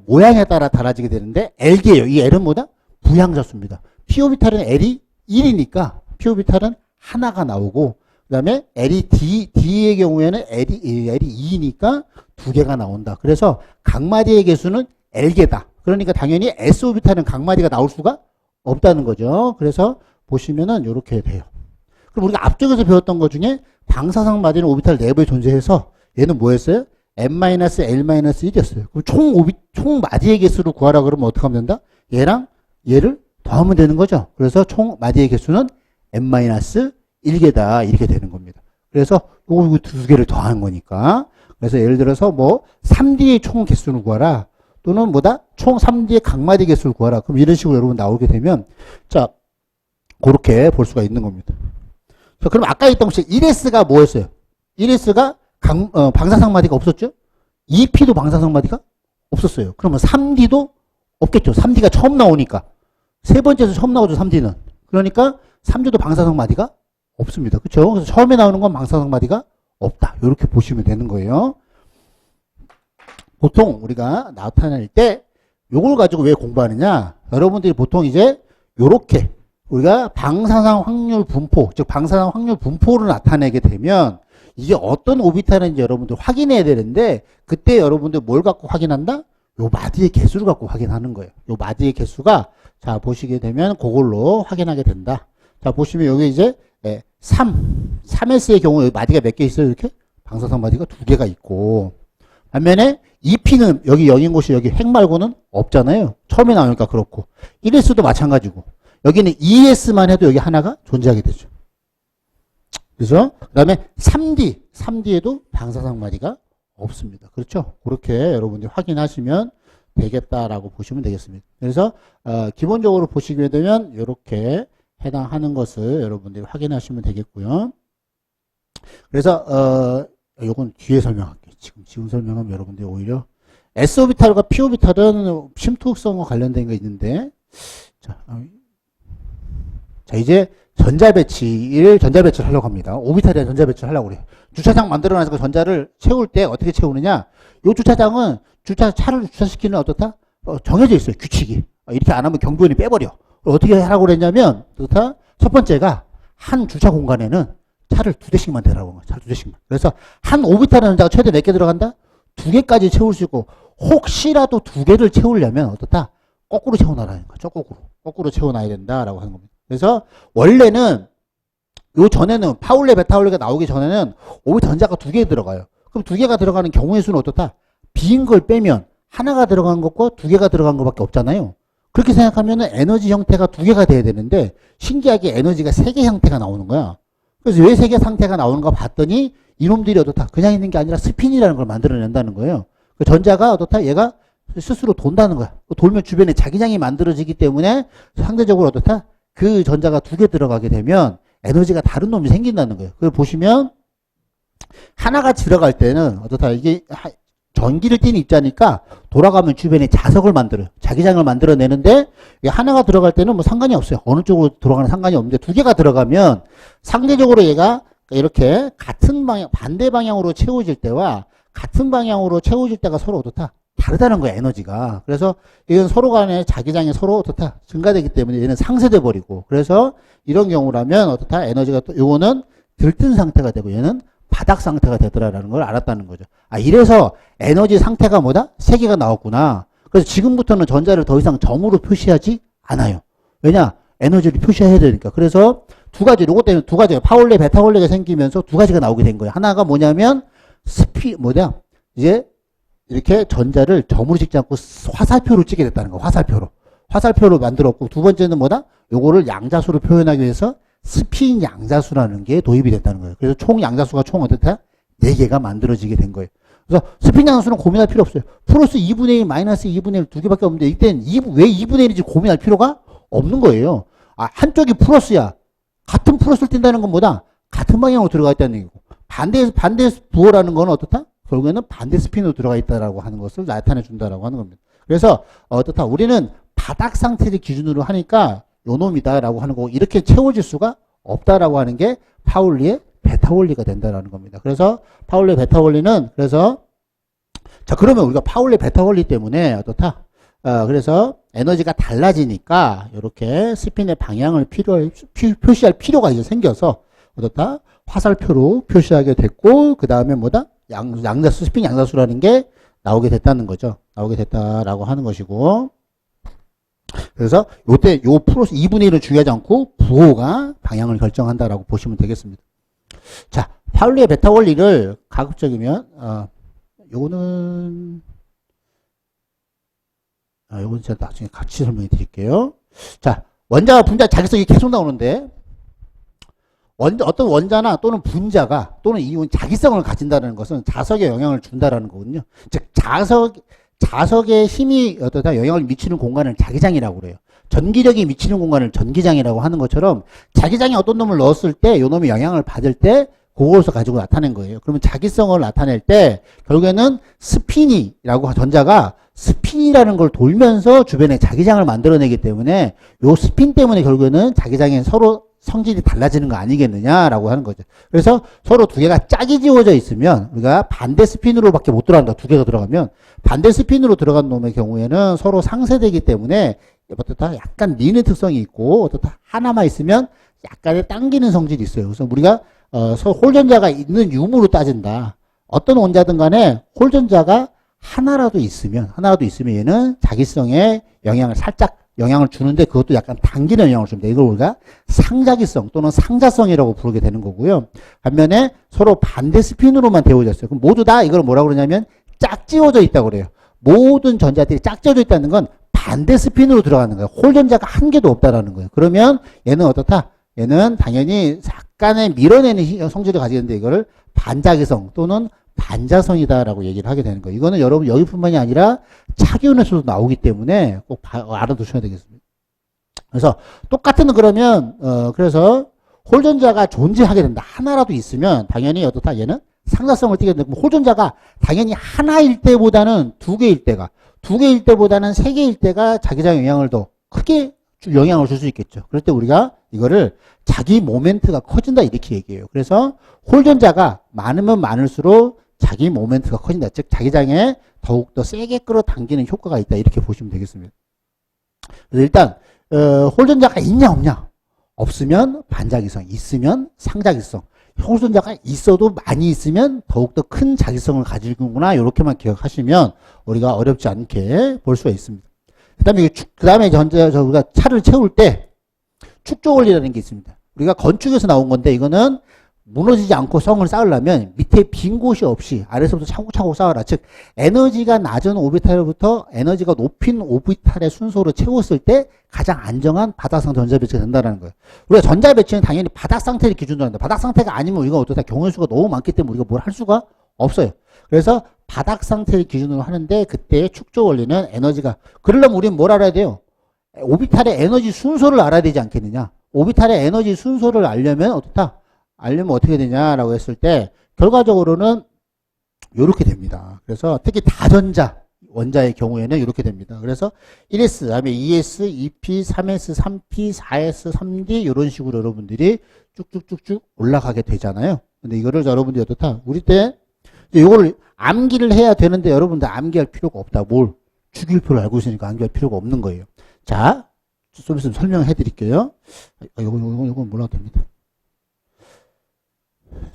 모양에 따라 달라지게 되는데 L개예요. 이 L은 뭐다? 부양자수입니다. p 오비탈은 L이 1이니까 p 오비탈은 하나가 나오고 그 다음에 D의 경우에는 L이 2이니까 두 개가 나온다. 그래서 각마디의 개수는 L개다. 그러니까 당연히 S 오비탈은 각마디가 나올 수가 없다는 거죠. 그래서 보시면은 이렇게 돼요. 그럼 우리가 앞쪽에서 배웠던 것 중에 방사성 마디는 오비탈 내부에 존재해서 얘는 뭐였어요? n-l-1이었어요. 그럼 총 마디의 개수를 구하라 그러면 어떻게 하면 된다? 얘랑 얘를 더하면 되는 거죠. 그래서 총 마디의 개수는 n-1개다. 이렇게 되는 겁니다. 그래서 요거 두 개를 더한 거니까. 그래서 예를 들어서 뭐 3D의 총 개수를 구하라. 또는 뭐다? 총 3D의 각마디 개수를 구하라. 그럼 이런 식으로 여러분 나오게 되면 자, 그렇게 볼 수가 있는 겁니다. 자, 그럼 아까 있던 것이 1S가 뭐였어요? 1S가 방사성 마디가 없었죠? 2P도 방사성 마디가 없었어요. 그러면 3D도 없겠죠. 3D가 처음 나오니까. 세 번째에서 처음 나오죠, 3D는. 그러니까 3D도 방사성 마디가 없습니다. 그렇죠? 그래서 처음에 나오는 건 방사성 마디가 없다. 이렇게 보시면 되는 거예요. 보통 우리가 나타낼 때 요걸 가지고 왜 공부하느냐? 여러분들이 보통 이제 요렇게 우리가 방사성 확률 분포, 즉 방사성 확률 분포를 나타내게 되면 이게 어떤 오비탈인지 여러분들 확인해야 되는데 그때 여러분들 뭘 갖고 확인한다? 요 마디의 개수를 갖고 확인하는 거예요. 요 마디의 개수가 자 보시게 되면 그걸로 확인하게 된다. 자 보시면 여기 이제 3S의 경우 여기 마디가 몇 개 있어요? 이렇게 방사성 마디가 2개가 있고 반면에 2P는 여기 0인 곳이 여기 핵 말고는 없잖아요. 처음에 나오니까 그렇고 1S도 마찬가지고 여기는 2S만 해도 여기 하나가 존재하게 되죠. 그래서 그 다음에 3D에도 방사성 마디가 없습니다. 그렇죠? 그렇게 여러분들이 확인하시면 되겠다라고 보시면 되겠습니다. 그래서 기본적으로 보시게 되면 이렇게 해당하는 것을 여러분들이 확인하시면 되겠고요. 그래서 요건 뒤에 설명할게요. 지금 설명하면 여러분들이 오히려 S오비탈과 P오비탈은 심투성과 관련된 게 있는데 자 이제 전자배치를 하려고 합니다. 오비탈에 전자배치를 하려고 그래요. 주차장 만들어놔서 그 전자를 채울 때 어떻게 채우느냐? 요 주차장은 차를 주차시키는 어떻다? 정해져 있어요. 규칙이. 이렇게 안 하면 경비원이 빼버려. 어떻게 하라고 그랬냐면, 어떻다? 첫 번째가 한 주차 공간에는 차를 2대씩만 대라고 한 거야. 차 2대씩만. 그래서 한 오비탈 전자가 최대 몇 개 들어간다? 2개까지 채울 수 있고, 혹시라도 2개를 채우려면 어떻다? 거꾸로 채워놔라는 거야. 거꾸로 채워놔야 된다라고 하는 겁니다. 그래서 원래는 요 전에는 파울레 베타울레가 나오기 전에는 오비탈 전자가 2개 들어가요. 그럼 2개가 들어가는 경우의 수는 어떻다? 비인 걸 빼면 하나가 들어간 것과 2개가 들어간 것밖에 없잖아요. 그렇게 생각하면은 에너지 형태가 2개가 돼야 되는데 신기하게 에너지가 3개 형태가 나오는 거야. 그래서 왜 3개 상태가 나오는가 봤더니 이놈들이 어떻다? 그냥 있는 게 아니라 스핀이라는 걸 만들어낸다는 거예요. 그 전자가 어떻다? 얘가 스스로 돈다는 거야. 돌면 주변에 자기장이 만들어지기 때문에 상대적으로 어떻다? 그 전자가 2개 들어가게 되면 에너지가 다른 놈이 생긴다는 거예요. 그걸 보시면 하나가 들어갈 때는 어떻다? 이게 전기를 띠는 입자니까 돌아가면 주변에 자석을 만들어요. 자기장을 만들어내는데 하나가 들어갈 때는 뭐 상관이 없어요. 어느 쪽으로 들어가는 상관이 없는데 두 개가 들어가면 상대적으로 얘가 이렇게 같은 방향, 반대 방향으로 채워질 때와 같은 방향으로 채워질 때가 서로 어떻다? 다르다는 거야, 에너지가. 그래서 이건 서로 간에 자기장이 서로 어떻다? 증가되기 때문에 얘는 상쇄돼 버리고. 그래서 이런 경우라면 어떻다? 에너지가 또 요거는 들뜬 상태가 되고 얘는 바닥 상태가 되더라라는 걸 알았다는 거죠. 아, 이래서 에너지 상태가 뭐다? 세 개가 나왔구나. 그래서 지금부터는 전자를 더 이상 점으로 표시하지 않아요. 왜냐? 에너지를 표시해야 되니까. 그래서 두 가지, 요것 때문에 두 가지가 파울레, 베타올레가 생기면서 두 가지가 나오게 된 거예요. 하나가 뭐냐면 이제 이렇게 전자를 점으로 찍지 않고 화살표로 찍게 됐다는 거. 화살표로 만들었고, 두 번째는 뭐다? 요거를 양자수로 표현하기 위해서 스피인 양자수라는 게 도입이 됐다는 거예요. 그래서 총 양자수가 총 어떻다? 4개가 만들어지게 된 거예요. 그래서 스피인 양자수는 고민할 필요 없어요. 플러스 2분의 1, 마이너스 2분의 1 두 개밖에 없는데 이때는 왜 2분의 1인지 고민할 필요가 없는 거예요. 아, 한쪽이 플러스야. 같은 플러스를 띈다는 건 뭐다? 같은 방향으로 들어가 있다는 얘기고. 반대 부호라는 건 어떻다? 결국에는 반대 스핀으로 들어가 있다라고 하는 것을 나타내 준다라고 하는 겁니다. 그래서 어떻다? 우리는 바닥 상태를 기준으로 하니까 요 놈이다라고 하는 거고 이렇게 채워질 수가 없다라고 하는 게 파울리의 베타 원리가 된다라는 겁니다. 그래서 파울리의 베타 원리는 그래서 자 그러면 우리가 파울리의 베타 원리 때문에 어떻다? 그래서 에너지가 달라지니까 이렇게 스핀의 방향을 표시할 필요가 이제 생겨서 어떻다? 화살표로 표시하게 됐고 그 다음에 뭐다? 양자수, 스핀 양자수라는 게 나오게 됐다는 거죠. 나오게 됐다라고 하는 것이고. 그래서 요때 요 플러스 2분의 1은 중요하지 않고 부호가 방향을 결정한다라고 보시면 되겠습니다. 자, 파울리의 베타 원리를 가급적이면 요거는 제가 나중에 같이 설명해 드릴게요. 자, 원자와 분자 자기성이 계속 나오는데 어떤 원자나 또는 분자가 또는 이온 자기성을 가진다는 것은 자석에 영향을 준다라는 거거든요. 즉 자석의 힘이 어떠다 영향을 미치는 공간을 자기장이라고 그래요. 전기력이 미치는 공간을 전기장이라고 하는 것처럼 자기장에 어떤 놈을 넣었을 때 요 놈이 영향을 받을 때 그것을 가지고 나타낸 거예요. 그러면 자기성을 나타낼 때 결국에는 스핀이라고 전자가 스핀이라는 걸 돌면서 주변에 자기장을 만들어내기 때문에 요 스핀 때문에 결국에는 자기장에 서로 성질이 달라지는 거 아니겠느냐라고 하는 거죠. 그래서 서로 두 개가 짝이 지워져 있으면 우리가 반대 스핀으로밖에 못 들어간다. 두 개가 들어가면 반대 스핀으로 들어간 놈의 경우에는 서로 상쇄되기 때문에 어떻다 약간 미는 특성이 있고 어떻다 하나만 있으면 약간의 당기는 성질이 있어요. 그래서 우리가 홀전자가 있는 유무로 따진다. 어떤 원자든 간에 홀전자가 하나라도 있으면 얘는 자기성에 살짝 영향을 주는데 그것도 약간 당기는 영향을 줍니다. 이걸 우리가 상자기성 또는 상자성이라고 부르게 되는 거고요. 반면에 서로 반대 스핀으로만 되어졌어요. 그럼 모두 다 이걸 뭐라고 그러냐면 짝지워져 있다고 그래요. 모든 전자들이 짝지워져 있다는 건 반대 스핀으로 들어가는 거예요. 홀전자가 한 개도 없다라는 거예요. 그러면 얘는 어떻다? 얘는 당연히 약간의 밀어내는 성질을 가지는데 이거를 반자기성 또는 반자성이다라고 얘기를 하게 되는 거예요. 이거는 여러분 여기뿐만이 아니라 차기운에서도 나오기 때문에 꼭 알아두셔야 되겠습니다. 그래서 똑같은 그러면 그래서 홀전자가 존재하게 된다. 하나라도 있으면 당연히 어떻다? 얘는 상자성을 띠게 되고 홀전자가 당연히 하나일 때보다는 두 개일 때보다는 세 개일 때가 자기장 영향을 더 크게 영향을 줄 수 있겠죠. 그럴 때 우리가 이거를 자기 모멘트가 커진다 이렇게 얘기해요. 그래서 홀전자가 많으면 많을수록 자기 모멘트가 커진다. 즉 자기장에 더욱더 세게 끌어당기는 효과가 있다. 이렇게 보시면 되겠습니다. 그래서 일단 홀전자가 있냐 없냐. 없으면 반자기성, 있으면 상자기성. 홀전자가 있어도 많이 있으면 더욱더 큰 자기성을 가지는구나. 이렇게만 기억하시면 우리가 어렵지 않게 볼 수가 있습니다. 그 다음에 우리가 차를 채울 때 축조 원리라는 게 있습니다. 우리가 건축에서 나온 건데 이거는 무너지지 않고 성을 쌓으려면 밑에 빈 곳이 없이 아래서부터 차곡차곡 쌓아라. 즉 에너지가 낮은 오비탈부터 에너지가 높인 오비탈의 순서로 채웠을 때 가장 안정한 바닥상 전자 배치가 된다는 거예요. 우리가 전자 배치는 당연히 바닥 상태를 기준으로 한다. 바닥 상태가 아니면 우리가 어떻다 경우의 수가 너무 많기 때문에 우리가 뭘 할 수가 없어요. 그래서 바닥 상태를 기준으로 하는데 그때의 축조 원리는 에너지가 그러려면 우리는 뭘 알아야 돼요? 오비탈의 에너지 순서를 알아야 되지 않겠느냐? 오비탈의 에너지 순서를 알려면 어떻다? 알려면 어떻게 되냐라고 했을 때 결과적으로는 이렇게 됩니다. 그래서 특히 다전자 원자의 경우에는 이렇게 됩니다. 그래서 1S, 다음에 2S, 2P, 3S, 3P, 4S, 3D 이런 식으로 여러분들이 쭉쭉쭉쭉 올라가게 되잖아요. 근데 이거를 여러분들이 어떻다? 우리 때 이거를 암기를 해야 되는데 여러분들 암기할 필요가 없다. 뭘? 주기율표를 알고 있으니까 암기할 필요가 없는 거예요. 자, 좀 있으면 설명해 드릴게요. 요건 몰라도 됩니다.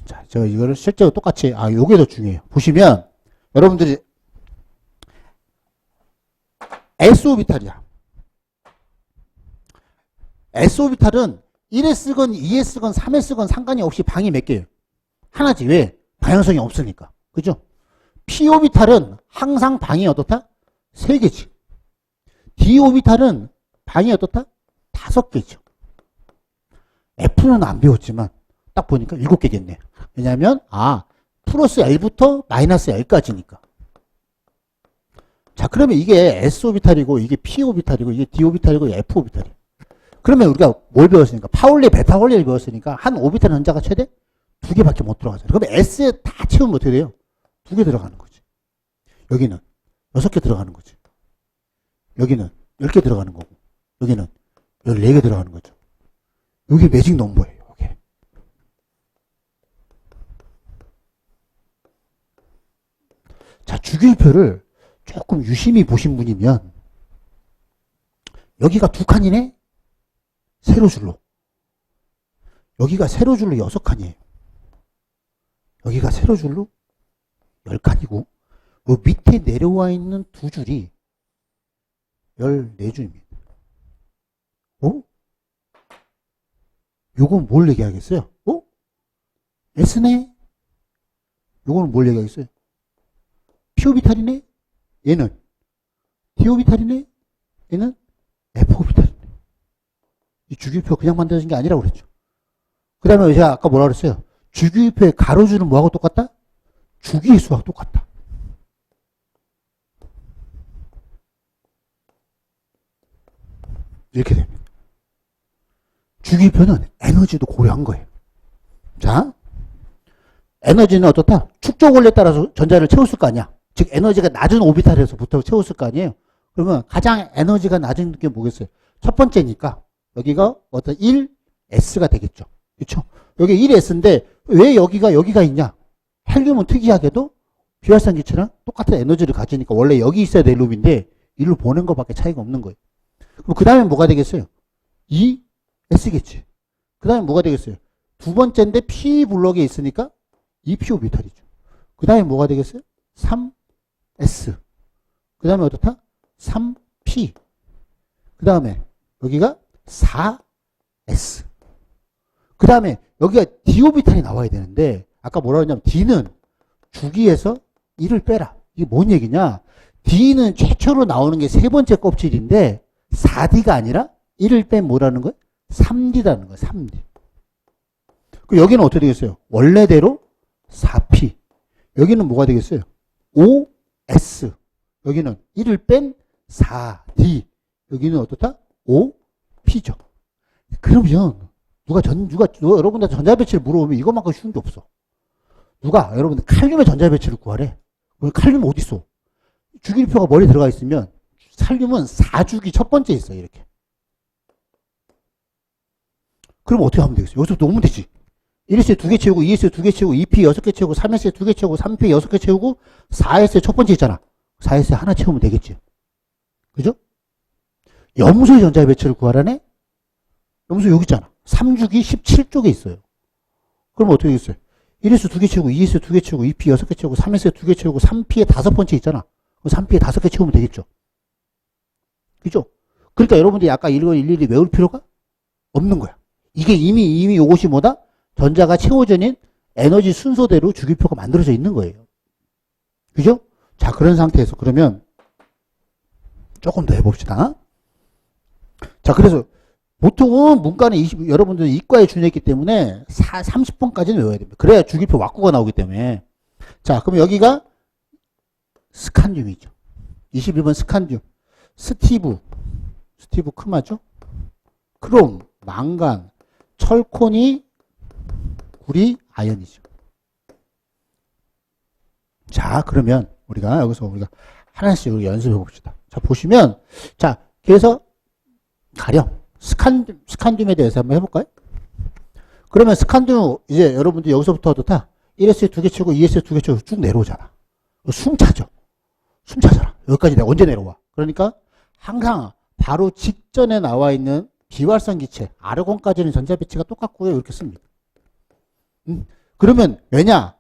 자, 제가 이거를 실제로 똑같이, 요게 더 중요해요. 보시면, 여러분들이, S오비탈이야. S오비탈은 1S건 2S건 3S건 상관이 없이 방이 몇 개예요? 하나지. 왜? 방향성이 없으니까. 그죠? P오비탈은 항상 방이 어떻다? 3개지. D오비탈은 방이 어떻다? 5개죠. F는 안 배웠지만 딱 보니까 7개겠네. 왜냐하면 플러스 L부터 마이너스 L까지니까. 자, 그러면 이게 S오비탈이고 이게 P오비탈이고 이게 D오비탈이고 F오비탈이에요. 그러면 우리가 뭘 배웠으니까 파울리, 베타 원리를 배웠으니까 한 오비탈 전자가 최대 2개밖에 못 들어가잖아요. 그러면 S에 다 채우면 어떻게 돼요? 2개 들어가는 거지. 여기는 6개 들어가는 거지. 여기는 10개 들어가는 거고 여기는 14개 들어가는 거죠. 여기 매직 넘버예요. 이게. 자, 주기율표를 조금 유심히 보신 분이면 여기가 2칸이네? 세로줄로. 여기가 세로줄로 6칸이에요. 여기가 세로줄로 10칸이고 요 밑에 내려와 있는 2줄이 14줄입니다. 요건 뭘 얘기하겠어요? S네? 요거는 뭘 얘기하겠어요? P오비탈이네? 얘는 D오비탈이네? 얘는 F오비탈이네. 이 주기율표 그냥 만들어진 게 아니라고 그랬죠. 그 다음에 제가 아까 뭐라 그랬어요? 주기율표의 가로줄은 뭐하고 똑같다? 주기의 수하고 똑같다. 이렇게 됩니다. 주기율표는 에너지도 고려한 거예요. 자, 에너지는 어떻다? 축적 원리에 따라서 전자를 채웠을 거 아니야. 즉 에너지가 낮은 오비탈에서부터 채웠을 거 아니에요. 그러면 가장 에너지가 낮은 게 뭐겠어요? 첫 번째니까 여기가 어떤 1S가 되겠죠. 그렇죠? 여기 1S인데 왜 여기가 있냐? 헬륨은 특이하게도 비활성기체랑 똑같은 에너지를 가지니까 원래 여기 있어야 될 룸인데 이를 보낸 것밖에 차이가 없는 거예요. 그럼 그 다음에 뭐가 되겠어요? 2S겠지. 그 다음에 뭐가 되겠어요? 두 번째인데 P 블럭에 있으니까 2P 오비탈이죠. 그 다음에 뭐가 되겠어요? 3S. 그 다음에 어떻다? 3P. 그 다음에 여기가 4S. 그 다음에 여기가 D 오비탈이 나와야 되는데 아까 뭐라고 했냐면 D는 주기에서 1을 빼라. 이게 뭔 얘기냐? D는 최초로 나오는 게 세 번째 껍질인데 4D가 아니라 1을 뺀 뭐라는 거예요? 3D라는 거예요. 3D. 그 여기는 어떻게 되겠어요? 원래대로 4P. 여기는 뭐가 되겠어요? 5S. 여기는 1을 뺀 4D. 여기는 어떻다? 5P죠. 그러면 누가 여러분들 전자배치를 물어보면 이것만큼 쉬운 게 없어. 누가 여러분들 칼륨의 전자배치를 구하래. 칼륨 어디 있어? 주기율표가 머리에 들어가 있으면 칼륨은 4주기 첫 번째 있어요. 이렇게. 그럼 어떻게 하면 되겠어요? 여기서부터 오면 되지. 1S에 2개 채우고 2S에 2개 채우고 2P 6개 채우고 3S에 2개 채우고 3P 6개 채우고 4S에 첫 번째 있잖아. 4S에 하나 채우면 되겠지. 그죠? 염소의 전자배치를 구하라네? 염소 여기 있잖아. 3주기 17쪽에 있어요. 그럼 어떻게 되겠어요? 1S 2개 채우고 2S 2개 채우고 2P 6개 채우고 3S 2개 채우고 3P에 5번째 있잖아. 3P에 5개 채우면 되겠죠. 그죠? 그러니까 여러분들이 아까 이걸 일일이 외울 필요가 없는 거야. 이게 이미 이것이 뭐다? 전자가 채워져는 에너지 순서대로 주기표가 만들어져 있는 거예요. 그죠? 자, 그런 상태에서 그러면 조금 더 해봅시다. 자, 그래서 보통은 문과는 여러분들 이과에 준했기 때문에 30번까지는 외워야 됩니다. 그래야 주기표 왁구가 나오기 때문에. 자, 그럼 여기가 스칸듐이죠. 21번 스칸듐. 스티브 크마죠? 크롬, 망간, 철코니, 구리, 아연이죠. 자, 그러면 우리가 하나씩 우리 연습해 봅시다. 자, 보시면, 자, 그래서 가령 스칸듐에 대해서 한번 해볼까요? 그러면 스칸듐, 이제 여러분들 여기서부터 어떻다? 1S에 2개 치고 2S에 2개 치고 쭉 내려오잖아. 숨 차죠? 숨 차잖아. 여기까지 내가 언제 내려와? 그러니까 항상 바로 직전에 나와 있는 비활성 기체, 아르곤까지는 전자 배치가 똑같고요. 이렇게 씁니다. 그러면, 왜냐?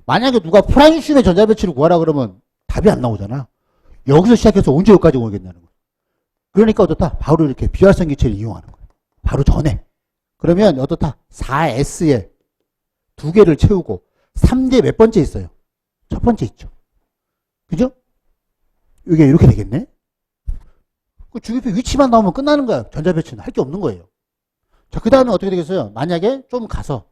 만약에 누가 프라듐의 전자 배치를 구하라 그러면 답이 안 나오잖아. 여기서 시작해서 언제 여기까지 오겠냐는 거야. 그러니까 어떻다? 바로 이렇게 비활성 기체를 이용하는 거야. 바로 전에. 그러면 어떻다? 4S에 2개를 채우고 3D에 몇 번째 있어요? 첫 번째 있죠. 그죠? 이게 이렇게 되겠네? 그 주기표 위치만 나오면 끝나는 거야. 전자 배치는 할 게 없는 거예요. 자, 그 다음에 어떻게 되겠어요? 만약에 좀 가서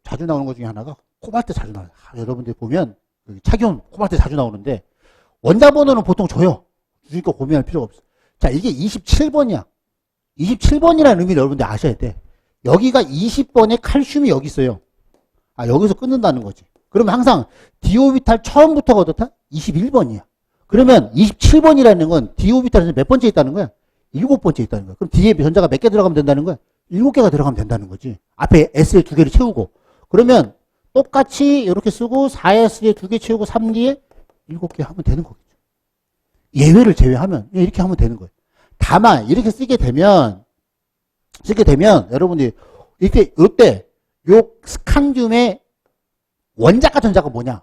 자주 나오는 것 중에 하나가 코발트 자주 나와요. 여러분들 보면 착용 코발트 자주 나오는데 원자 번호는 보통 줘요. 주니까 고민할 필요가 없어. 자, 이게 27번이야. 27번이라는 의미를 여러분들 아셔야 돼. 여기가 20번에 칼슘이 여기 있어요. 아, 여기서 끊는다는 거지. 그러면 항상 디오비탈 처음부터가 어떻다? 21번이야. 그러면 27번이라는 건 디오비탈에서 몇 번째 있다는 거야? 7번째 있다는 거야. 그럼 뒤에 전자가 몇 개 들어가면 된다는 거야? 7개가 들어가면 된다는 거지. 앞에 S에 2개를 채우고. 그러면 똑같이 이렇게 쓰고 4S에 2개 채우고 3D에 7개 하면 되는 거겠죠. 예외를 제외하면 이렇게 하면 되는 거예요. 다만 이렇게 쓰게 되면 여러분들이 이때 요 스칸듐의 원자가 전자가 뭐냐?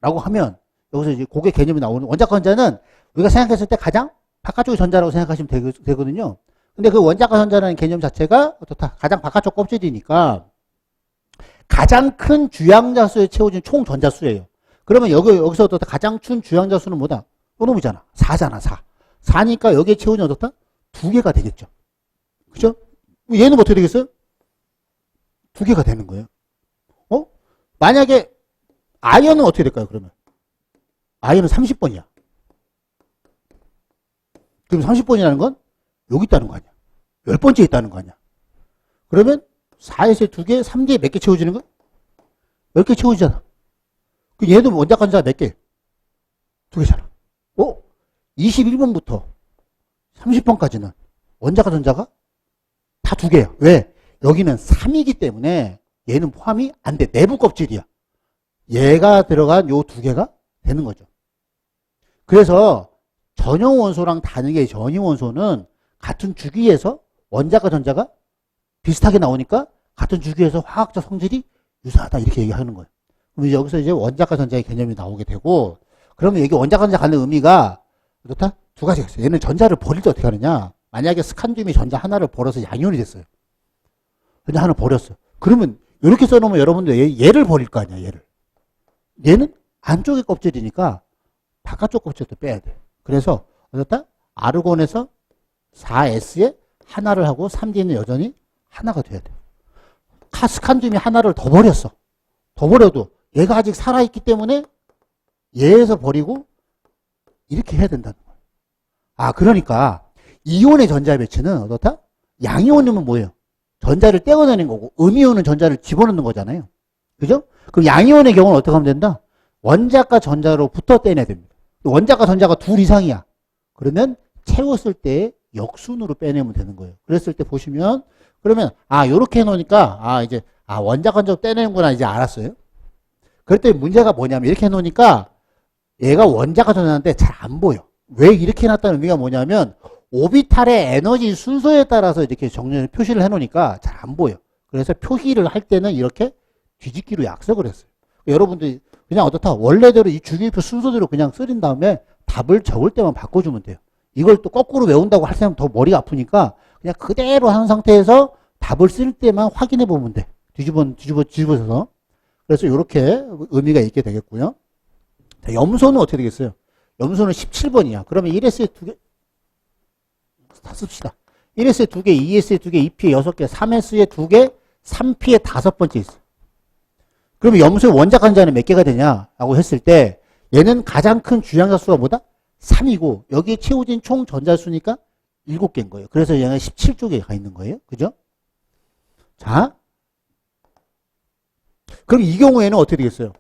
라고 하면 여기서 이제 그게 개념이 나오는 원자가 전자는 우리가 생각했을 때 가장 바깥쪽의 전자라고 생각하시면 되거든요. 근데 그 원자가 전자라는 개념 자체가 어떻다? 가장 바깥쪽 껍질이니까 가장 큰 주양자 수에 채워진 총 전자 수예요. 그러면 여기서 어떻다? 가장 큰 주양자 수는 뭐다? 요놈이잖아. 4잖아, 4. 4니까 여기에 채워진 어떻다? 2개가 되겠죠. 그죠? 얘는 어떻게 되겠어요? 2개가 되는 거예요. 만약에 아연은 어떻게 될까요, 그러면? 아연은 30번이야. 그럼 30번이라는 건 여기 있다는 거 아니야. 10번째 있다는 거 아니야. 그러면 4에서 2개, 3개에 몇 개 채워지는 거야? 10개 채워지잖아. 그 얘도 원자 간자 몇 개? 2개잖아. 21번부터 30번까지는 원자가 전자가 다 2개야. 왜? 여기는 3이기 때문에 얘는 포함이 안 돼. 내부 껍질이야. 얘가 들어간 요 2개가 되는 거죠. 그래서 전형 원소랑 다르게 전형 원소는 같은 주기에서 원자가 전자가 비슷하게 나오니까 같은 주기에서 화학적 성질이 유사하다 이렇게 얘기하는 거예요. 그럼 여기서 이제 원자가 전자의 개념이 나오게 되고 그러면 여기 원자가 전자 갖는 의미가 그렇다? 2가지가 있어요. 얘는 전자를 버릴 때 어떻게 하느냐? 만약에 스칸듐이 전자 하나를 버려서 양이온이 됐어요. 전자 하나 버렸어. 그러면 이렇게 써놓으면 여러분들 얘를 버릴 거 아니야, 얘를. 얘는 안쪽의 껍질이니까 바깥쪽 껍질도 빼야 돼. 그래서 어떻다? 아르곤에서 4S에 하나를 하고 3D는 여전히 하나가 돼야 돼. 스칸듐이 하나를 더 버렸어. 더 버려도 얘가 아직 살아있기 때문에 얘에서 버리고 이렇게 해야 된다는 거야. 아, 그러니까 이온의 전자 배치는 어떻다? 양이온이면 뭐예요? 전자를 떼어내는 거고 음이온은 전자를 집어넣는 거잖아요. 그죠? 그럼 양이온의 경우는 어떻게 하면 된다? 원자과 전자로부터 떼내야 됩니다. 원자과 전자가 둘 이상이야. 그러면 채웠을 때 역순으로 빼내면 되는 거예요. 그랬을 때 보시면 그러면 요렇게 해놓으니까 이제 원자과 전자 떼내는구나 이제 알았어요. 그랬더니 문제가 뭐냐면 이렇게 해놓으니까 얘가 원자과 전자인데 잘 안 보여. 왜 이렇게 해놨다는 의미가 뭐냐면 오비탈의 에너지 순서에 따라서 이렇게 정렬 표시를 해놓으니까 잘 안 보여. 그래서 표기를 할 때는 이렇게 뒤집기로 약속을 했어요. 여러분들이 그냥 어떻다? 원래대로 이 주기표 순서대로 그냥 쓰린 다음에 답을 적을 때만 바꿔주면 돼요. 이걸 또 거꾸로 외운다고 할 때는 더 머리가 아프니까 그냥 그대로 한 상태에서 답을 쓸 때만 확인해 보면 돼. 뒤집어서. 그래서 이렇게 의미가 있게 되겠고요. 자, 염소는 어떻게 되겠어요? 염소는 17번이야. 그러면 1S에 2개, 다 씁시다. 1S에 2개, 2S에 2개, 2P에 6개, 3S에 2개, 3P에 5번째 있어. 그러면 염소의 원자 간자는 몇 개가 되냐라고 했을 때 얘는 가장 큰 주양자 수가 뭐다? 3이고 여기에 채워진 총 전자수니까 7개인 거예요. 그래서 얘는 17쪽에 가 있는 거예요. 그죠? 자, 그럼 이 경우에는 어떻게 되겠어요?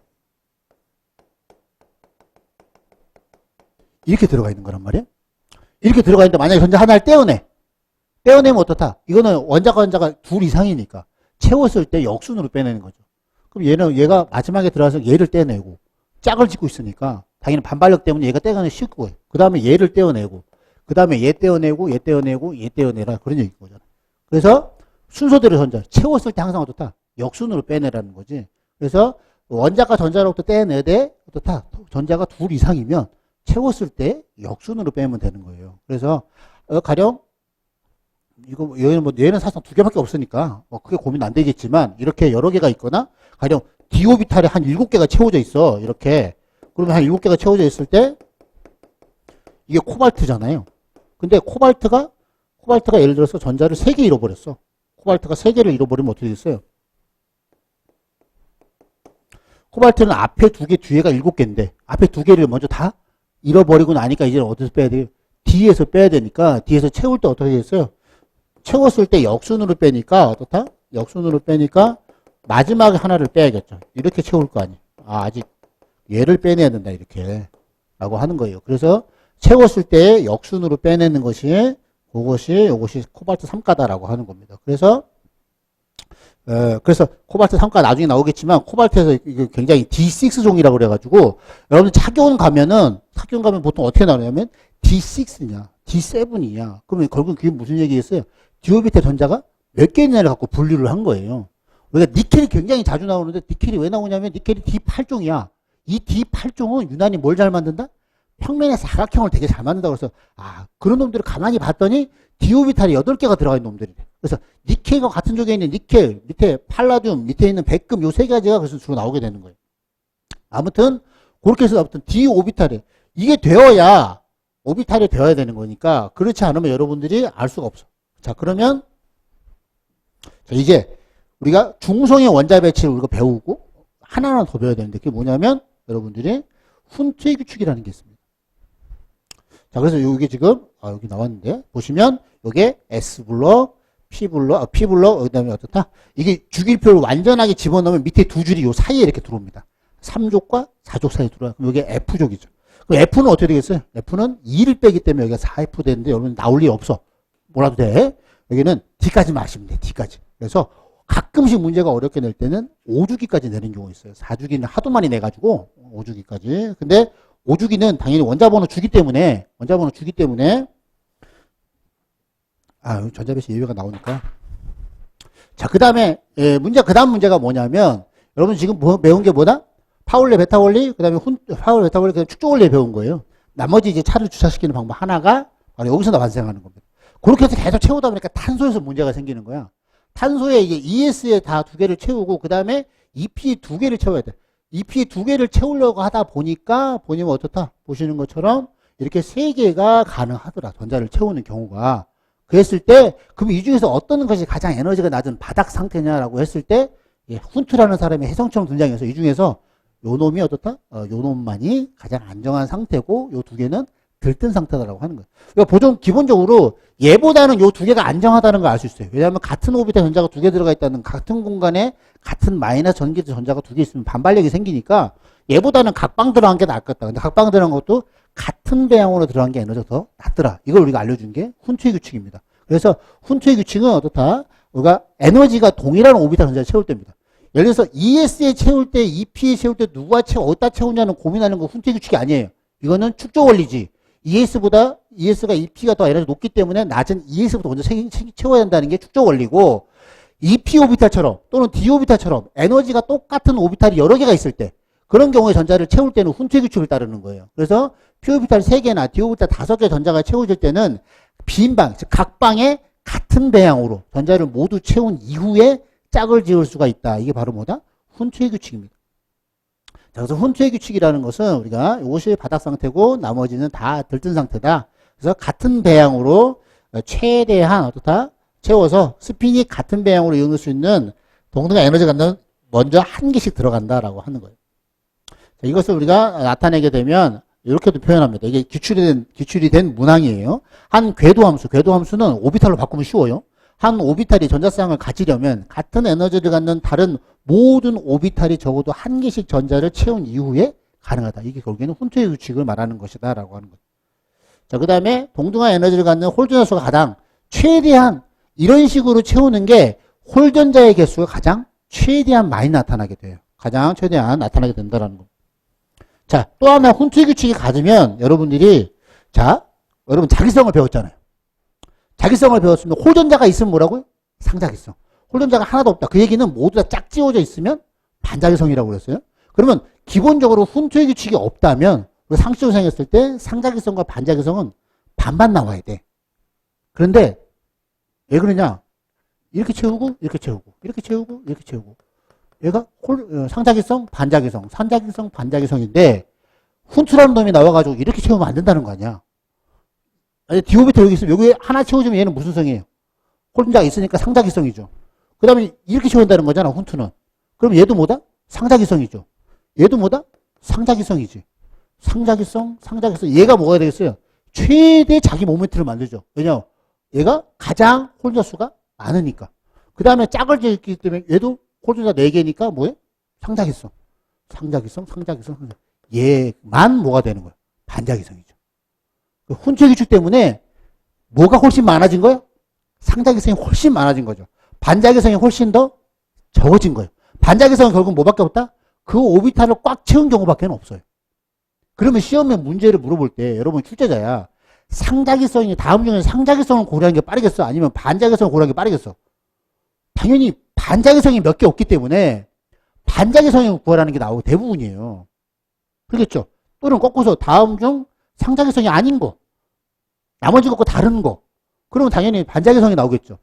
이렇게 들어가 있는 거란 말이에요. 이렇게 들어가 있는데 만약에 전자 하나를 떼어내. 떼어내면 어떻다? 이거는 원자가 둘 이상이니까 채웠을 때 역순으로 빼내는 거죠. 그럼 얘가 마지막에 들어가서 얘를 떼어내고 짝을 짓고 있으니까 당연히 반발력 때문에 얘가 떼어내기 쉽고 거예요. 그 다음에 얘를 떼어내고 그 다음에 얘 떼어내고 얘 떼어내고 얘 떼어내라 그런 얘기인 거잖아. 그래서 순서대로 전자 채웠을 때 항상 어떻다? 역순으로 빼내라는 거지. 그래서 원자가 전자로부터 떼어내되 어떻다? 전자가 둘 이상이면 채웠을 때 역순으로 빼면 되는 거예요. 그래서 가령 이거 얘는 사실상 두 개밖에 없으니까 크게 고민 안 되겠지만 이렇게 여러 개가 있거나 가령 디오비탈에 한 7개가 채워져 있어. 이렇게. 그러면 한 7개가 채워져 있을 때 이게 코발트잖아요. 근데 코발트가 예를 들어서 전자를 3개 잃어버렸어. 코발트가 3개를 잃어버리면 어떻게 되겠어요? 코발트는 앞에 2개, 뒤에가 7개인데 앞에 2개를 먼저 다 잃어버리고 나니까 이제 어디서 빼야 돼요? D에서 빼야 되니까 D에서 채울 때 어떻게 됐어요? 채웠을 때 역순으로 빼니까 어떻다? 역순으로 빼니까 마지막에 하나를 빼야겠죠. 이렇게 채울 거 아니에요. 아직 얘를 빼내야 된다 이렇게 라고 하는 거예요. 그래서 채웠을 때 역순으로 빼내는 것이 요것이 코발트 3가다라고 하는 겁니다. 그래서 코발트 3가 나중에 나오겠지만 코발트에서 이게 굉장히 D6종이라고 그래가지고 여러분 학교원 가면 보통 어떻게 나오냐면 D6냐 D7이냐 그러면 결국 그게 무슨 얘기겠어요? 디오비탈 전자가 몇 개 있냐를 갖고 분류를 한 거예요. 우리가 니켈이 굉장히 자주 나오는데 니켈이 왜 나오냐면 니켈이 D8종이야. 이 D8종은 유난히 뭘 잘 만든다? 평면의 사각형을 되게 잘 만든다고 해서 그런 놈들을 가만히 봤더니 디오비탈이 8개가 들어가 있는 놈들이래. 그래서 니켈과 같은 쪽에 있는 니켈, 밑에 팔라듐, 밑에 있는 백금 요 3가지가 그래서 주로 나오게 되는 거예요. 아무튼 그렇게 해서 아무튼 디오비탈이 이게 되어야 오비탈이 되어야 되는 거니까 그렇지 않으면 여러분들이 알 수가 없어. 자 그러면 자, 이제 우리가 중성의 원자 배치를 우리가 배우고 하나하나 더 배워야 되는데 그게 뭐냐면 여러분들이 훈트의 규칙이라는 게 있습니다. 자 그래서 여기 지금 여기 나왔는데 보시면 요게 S블럭, P블럭, 그 다음에 어떻다? 이게 주기표를 완전하게 집어넣으면 밑에 두 줄이 요 사이에 이렇게 들어옵니다. 3족과 4족 사이에 들어와요. 그럼 이게 F족이죠. 그럼 F는 어떻게 되겠어요? F는 2를 빼기 때문에 여기가 4F 되는데 여러분 나올 일 없어. 뭐라도 돼. 여기는 D까지만 아시면 돼. D까지. 그래서 가끔씩 문제가 어렵게 낼 때는 5주기까지 내는 경우가 있어요. 4주기는 하도 많이 내가지고 5주기까지. 근데 5주기는 당연히 원자번호 주기 때문에 전자배치 예외가 나오니까. 자, 그 다음에 그 다음 문제가 뭐냐면 여러분 지금 배운 게 뭐다? 파울레 베타 원리, 그 다음에 파울레 베타 원리, 그 다음에 축적 원리 배운 거예요. 나머지 이제 차를 주차시키는 방법 하나가 바로 여기서 발생하는 겁니다. 그렇게 해서 계속 채우다 보니까 탄소에서 문제가 생기는 거야. 탄소에 이제 ES에 다 2개를 채우고 그 다음에 EP 2개를 채워야 돼. EP 2개를 채우려고 하다 보니까 보시면 어떻다? 보시는 것처럼 이렇게 3개가 가능하더라. 전자를 채우는 경우가. 그랬을 때 그럼 이 중에서 어떤 것이 가장 에너지가 낮은 바닥 상태냐라고 했을 때 훈트라는 사람이 혜성처럼 등장해서 이 중에서 요 놈이 어떻다? 요 놈만이 가장 안정한 상태고 요 2개는 들뜬 상태다라고 하는 거예요. 그러니까 보통 기본적으로 얘보다는 요 2개가 안정하다는 걸 알 수 있어요. 왜냐하면 같은 오비탈 전자가 2개 들어가 있다는 같은 공간에 같은 마이너스 전기 전자가 2개 있으면 반발력이 생기니까 얘보다는 각방 들어간 게 낫겠다. 근데 각방 들어간 것도 같은 배양으로 들어간 게 에너지가 더 낫더라. 이걸 우리가 알려준 게 훈트의 규칙입니다. 그래서 훈트의 규칙은 어떻다? 우리가 에너지가 동일한 오비탈 전자를 채울 때입니다. 예를 들어서 ES에 채울 때, EP에 채울 때 어디다 채우냐는 고민하는 거 훈트의 규칙이 아니에요. 이거는 축적 원리지. ES가 EP가 더 에너지 높기 때문에 낮은 ES부터 먼저 채워야 한다는 게 축적 원리고, EP 오비탈처럼 또는 D 오비탈처럼 에너지가 똑같은 오비탈이 여러 개가 있을 때 그런 경우에 전자를 채울 때는 훈트의 규칙을 따르는 거예요. 그래서 P 오비탈 3개나 D 오비탈 5개 전자가 채워질 때는 빈방, 즉 각방에 같은 배양으로 전자를 모두 채운 이후에 짝을 지을 수가 있다. 이게 바로 뭐다? 훈트의 규칙입니다. 자, 그래서 훈트의 규칙이라는 것은 우리가 이것이 바닥 상태고 나머지는 다 들뜬 상태다. 그래서 같은 배양으로 최대한 어떻다? 채워서 스핀이 같은 배양으로 이용할 수 있는 동등한 에너지가 먼저 한 개씩 들어간다라고 하는 거예요. 자, 이것을 우리가 나타내게 되면 이렇게도 표현합니다. 이게 기출이 된 문항이에요. 한 궤도함수는 오비탈로 바꾸면 쉬워요. 한 오비탈이 전자쌍을 가지려면 같은 에너지를 갖는 다른 모든 오비탈이 적어도 한 개씩 전자를 채운 이후에 가능하다. 이게 결국에는 훈트의 규칙을 말하는 것이다 라고 하는 거죠. 자, 그 다음에 동등한 에너지를 갖는 홀전자 수가 가장 최대한 이런 식으로 채우는 게 홀전자의 개수가 가장 최대한 많이 나타나게 돼요. 가장 최대한 나타나게 된다는 거. 자, 또 하나 훈투의 규칙이 같으면 여러분들이 자, 여러분 자기성을 배웠잖아요. 자기성을 배웠으면 홀전자가 있으면 뭐라고요? 상자기성. 홀전자가 하나도 없다. 그 얘기는 모두 다 짝지워져 있으면 반자기성이라고 그랬어요. 그러면 기본적으로 훈투의 규칙이 없다면 우리 상식적으로 생각했을 때 상자기성과 반자기성은 반반 나와야 돼. 그런데 왜 그러냐? 이렇게 채우고 이렇게 채우고 이렇게 채우고 이렇게 채우고 얘가 상자기성, 반자기성, 상자기성, 반자기성인데 훈투라는 놈이 나와가지고 이렇게 채우면 안 된다는 거 아니야. 아니, 디오비터 여기 있으면 여기 하나 채워주면 얘는 무슨 성이에요? 홀전자가 있으니까 상자기성이죠. 그 다음에 이렇게 채운다는 거잖아, 훈투는. 그럼 얘도 뭐다? 상자기성이죠. 얘도 뭐다? 상자기성이지. 상자기성, 상자기성. 얘가 뭐가 되겠어요? 최대 자기 모멘트를 만들죠. 왜냐면 얘가 가장 홀전자 수가 많으니까. 그 다음에 짝을 지었기 때문에 얘도 홀전자 4개니까 뭐예요? 상자기성. 상자기성, 상자기성, 상자기성. 얘만 뭐가 되는 거예요? 반자기성이죠. 그 훈투의 규칙 때문에 뭐가 훨씬 많아진 거예요? 상자기성이 훨씬 많아진 거죠. 반자기성이 훨씬 더 적어진 거예요. 반자기성은 결국 뭐밖에 없다? 그 오비탈을 꽉 채운 경우밖에 없어요. 그러면 시험에 문제를 물어볼 때 여러분 출제자야. 상자기성이 다음 중에 상자기성을 고려하는 게 빠르겠어? 아니면 반자기성을 고려하는 게 빠르겠어? 당연히 반자기성이 몇 개 없기 때문에 반자기성을 구하라는 게 나오고 대부분이에요. 그렇겠죠? 또는 거꾸서 다음 중 상자기성이 아닌 거. 나머지 것과 다른 거. 그러면 당연히 반자기성이 나오겠죠.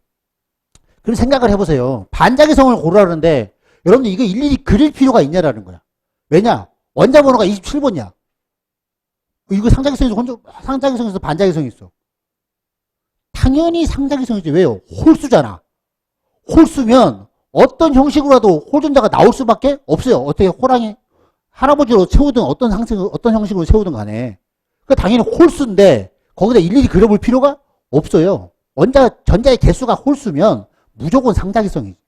그럼 생각을 해보세요. 반자기성을 고르라는데 여러분들 이거 일일이 그릴 필요가 있냐라는 거야. 왜냐? 원자 번호가 27번이야. 이거 상자기성에서 반자기성이 있어. 당연히 상자기성이지. 왜요? 홀수잖아. 홀수면 어떤 형식으로라도 홀전자가 나올 수밖에 없어요. 어떻게 호랑이 할아버지로 채우든 어떤 형식으로 채우든 간에. 그 당연히 홀수인데 거기다 일일이 그려볼 필요가 없어요. 전자의 개수가 홀수면 무조건 상자기성이지.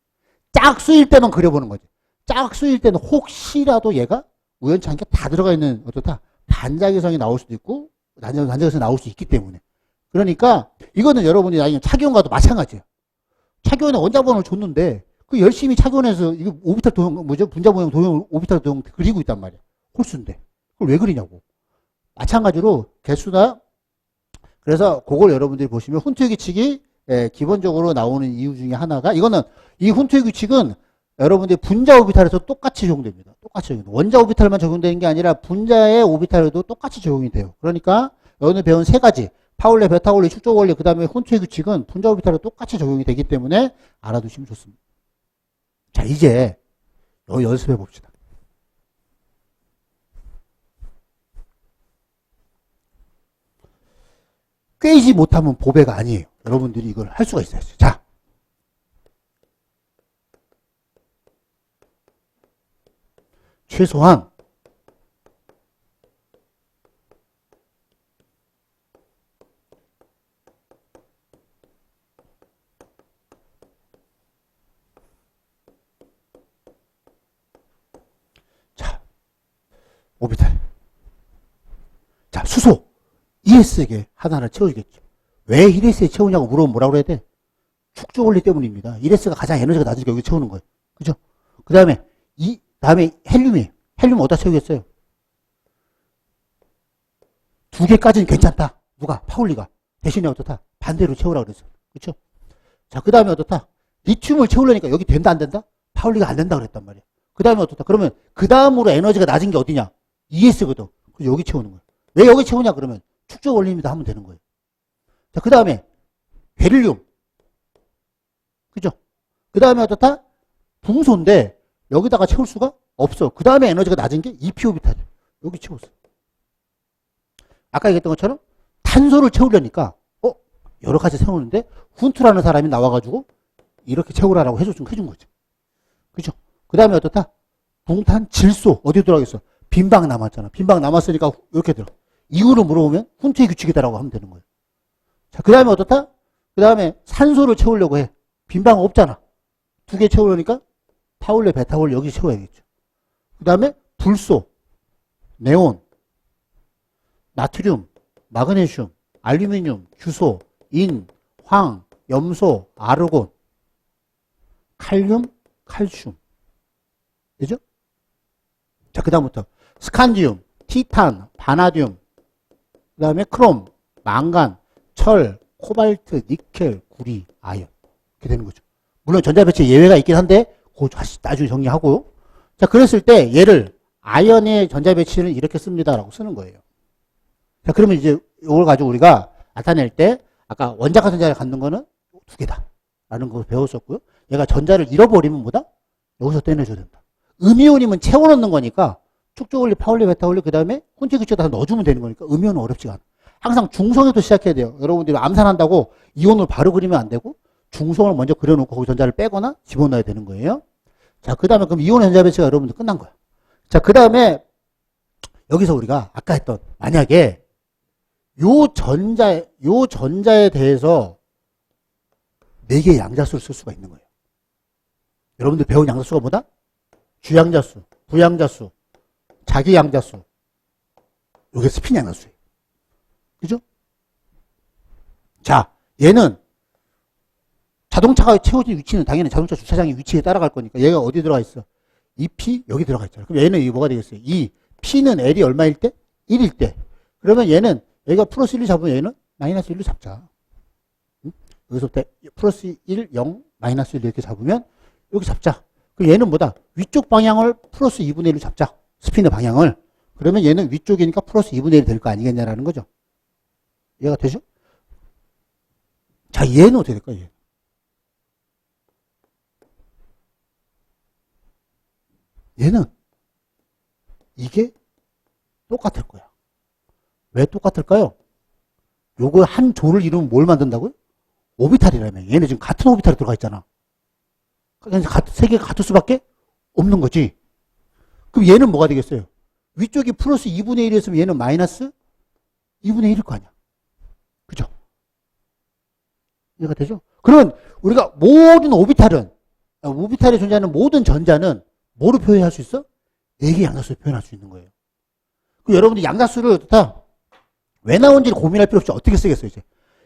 짝수일 때만 그려보는 거지. 짝수일 때는 혹시라도 얘가 우연찮게 다 들어가 있는 어떻다 반자기성이 나올 수도 있고 반자기성이 나올 수 있기 때문에. 그러니까 이거는 여러분이 나중에 차기원과도 마찬가지예요. 차기원에 원자번호를 줬는데 그 열심히 차기원에서 이거 오비탈 도형 분자 모형 도형 오비탈 도형 그리고 있단 말이야. 홀수인데 그걸 왜 그리냐고. 마찬가지로 개수나 그래서 그걸 여러분들이 보시면 훈투의 규칙이 기본적으로 나오는 이유 중에 하나가 이거는 이 훈투의 규칙은 여러분들이 분자 오비탈에서 똑같이 적용됩니다. 똑같이 적용됩니다. 원자 오비탈만 적용되는 게 아니라 분자의 오비탈에도 똑같이 적용이 돼요. 그러니까 오늘 배운 세 가지 파울레, 베타 원리, 축적 원리 그 다음에 훈투의 규칙은 분자 오비탈에 똑같이 적용이 되기 때문에 알아두시면 좋습니다. 자 이제 연습해 봅시다. 꿰지 못하면 보배가 아니에요. 여러분들이 이걸 할 수가 있어요. 자. 최소한 자, 오비탈. 자, 수소. ES에게 하나를 채워주겠죠. 왜 1S에 채우냐고 물어보면 뭐라고 그래야 돼? 축적 원리 때문입니다. 1S가 가장 에너지가 낮으니까 여기 채우는 거예요. 그죠? 그 다음에, 다음에 헬륨이에요. 헬륨 어디다 채우겠어요? 2개까지는 괜찮다. 누가? 파울리가. 대신에 어떻다? 반대로 채우라고 그랬어요. 그쵸? 자, 그 다음에 어떻다? 리튬을 채우려니까 여기 된다, 안 된다? 파울리가 안 된다 그랬단 말이야. 그 다음에 어떻다? 그러면 그 다음으로 에너지가 낮은 게 어디냐? ES거든. 그래서 여기 채우는 거예요. 왜 여기 채우냐? 그러면 축적 원리입니다 하면 되는 거예요. 자, 그 다음에 베릴륨. 그죠? 그 다음에 어떻다? 붕소인데 여기다가 채울 수가 없어. 그 다음에 에너지가 낮은 게 EP오비탈이에요. 여기 채웠어. 아까 얘기했던 것처럼 탄소를 채우려니까 여러 가지 세우는데 훈투라는 사람이 나와가지고 이렇게 채우라라고 해준 거죠. 그죠? 그 다음에 어떻다? 붕탄, 질소. 어디 들어가겠어? 빈방 남았잖아. 빈방 남았으니까 이렇게 들어. 이유를 물어보면 훈투의 규칙이다라고 하면 되는 거예요. 자, 그 다음에 어떻다? 그 다음에 산소를 채우려고 해. 빈방 없잖아. 2개 채우려니까 파울레, 베타올 여기 채워야겠죠. 그 다음에 불소, 네온, 나트륨, 마그네슘, 알루미늄, 규소, 인, 황, 염소, 아르곤, 칼륨, 칼슘. 그죠? 자, 그 다음부터 스칸디움, 티탄, 바나듐, 그 다음에 크롬, 망간, 철, 코발트, 니켈, 구리, 아연. 이렇게 되는 거죠. 물론 전자배치 예외가 있긴 한데 그거 나중에 정리하고. 자, 그랬을 때 얘를 아연의 전자배치는 이렇게 씁니다라고 쓰는 거예요. 자, 그러면 이제 이걸 가지고 우리가 나타낼 때 아까 원자가 전자를 갖는 거는 두 개다 라는 걸 배웠었고요. 얘가 전자를 잃어버리면 뭐다? 여기서 떼내줘야 된다. 음이온이면 채워넣는 거니까 축조올리, 파올리, 베타올리, 그 다음에 혼재기체 다 넣어주면 되는 거니까 음이온은 어렵지가 않아. 항상 중성에도 시작해야 돼요. 여러분들이 암산한다고 이온을 바로 그리면 안 되고 중성을 먼저 그려놓고 거기 전자를 빼거나 집어넣어야 되는 거예요. 자, 그 다음에 그럼 이온 전자 배치가 여러분들 끝난 거야. 자, 그 다음에 여기서 우리가 아까 했던 만약에 요 전자에 대해서 4개의 양자수를 쓸 수가 있는 거예요. 여러분들 배운 양자수가 뭐다? 주양자수, 부양자수, 자기양자수. 요게 스핀 양자수예요. 그죠? 자, 얘는 자동차가 채워진 위치는 당연히 자동차 주차장의 위치에 따라갈 거니까 얘가 어디 들어가 있어? 이 P 여기 들어가 있잖아. 그럼 얘는 이게 뭐가 되겠어요? 이 P는 L이 얼마일 때? 1일 때. 그러면 얘는 여기가 플러스 1을 잡으면 얘는 마이너스 1로 잡자. 응? 여기서부터 플러스 1, 0, 마이너스 1 이렇게 잡으면 여기 잡자. 그럼 얘는 뭐다? 위쪽 방향을 플러스 2분의 1로 잡자. 스핀의 방향을. 그러면 얘는 위쪽이니까 플러스 2분의 1이 될 거 아니겠냐라는 거죠. 이해가 되죠? 자, 얘는 어떻게 될까? 얘. 얘는 이게 똑같을 거야. 왜 똑같을까요? 요거 한 조를 이루면 뭘 만든다고요? 오비탈이라며. 얘네 지금 같은 오비탈이 들어가 있잖아. 그러니까 세 개가 같을 수밖에 없는 거지. 그럼 얘는 뭐가 되겠어요? 위쪽이 플러스 2분의 1이었으면 얘는 마이너스 2분의 1일 거 아니야. 그죠? 이해가 되죠? 그러면 우리가 모든 오비탈에 존재하는 모든 전자는 뭐로 표현할 수 있어? 4개의 양자수로 표현할 수 있는 거예요. 그럼 여러분들 양자수를 다 왜 나온지를 고민할 필요 없이 어떻게 쓰겠어요, 이제?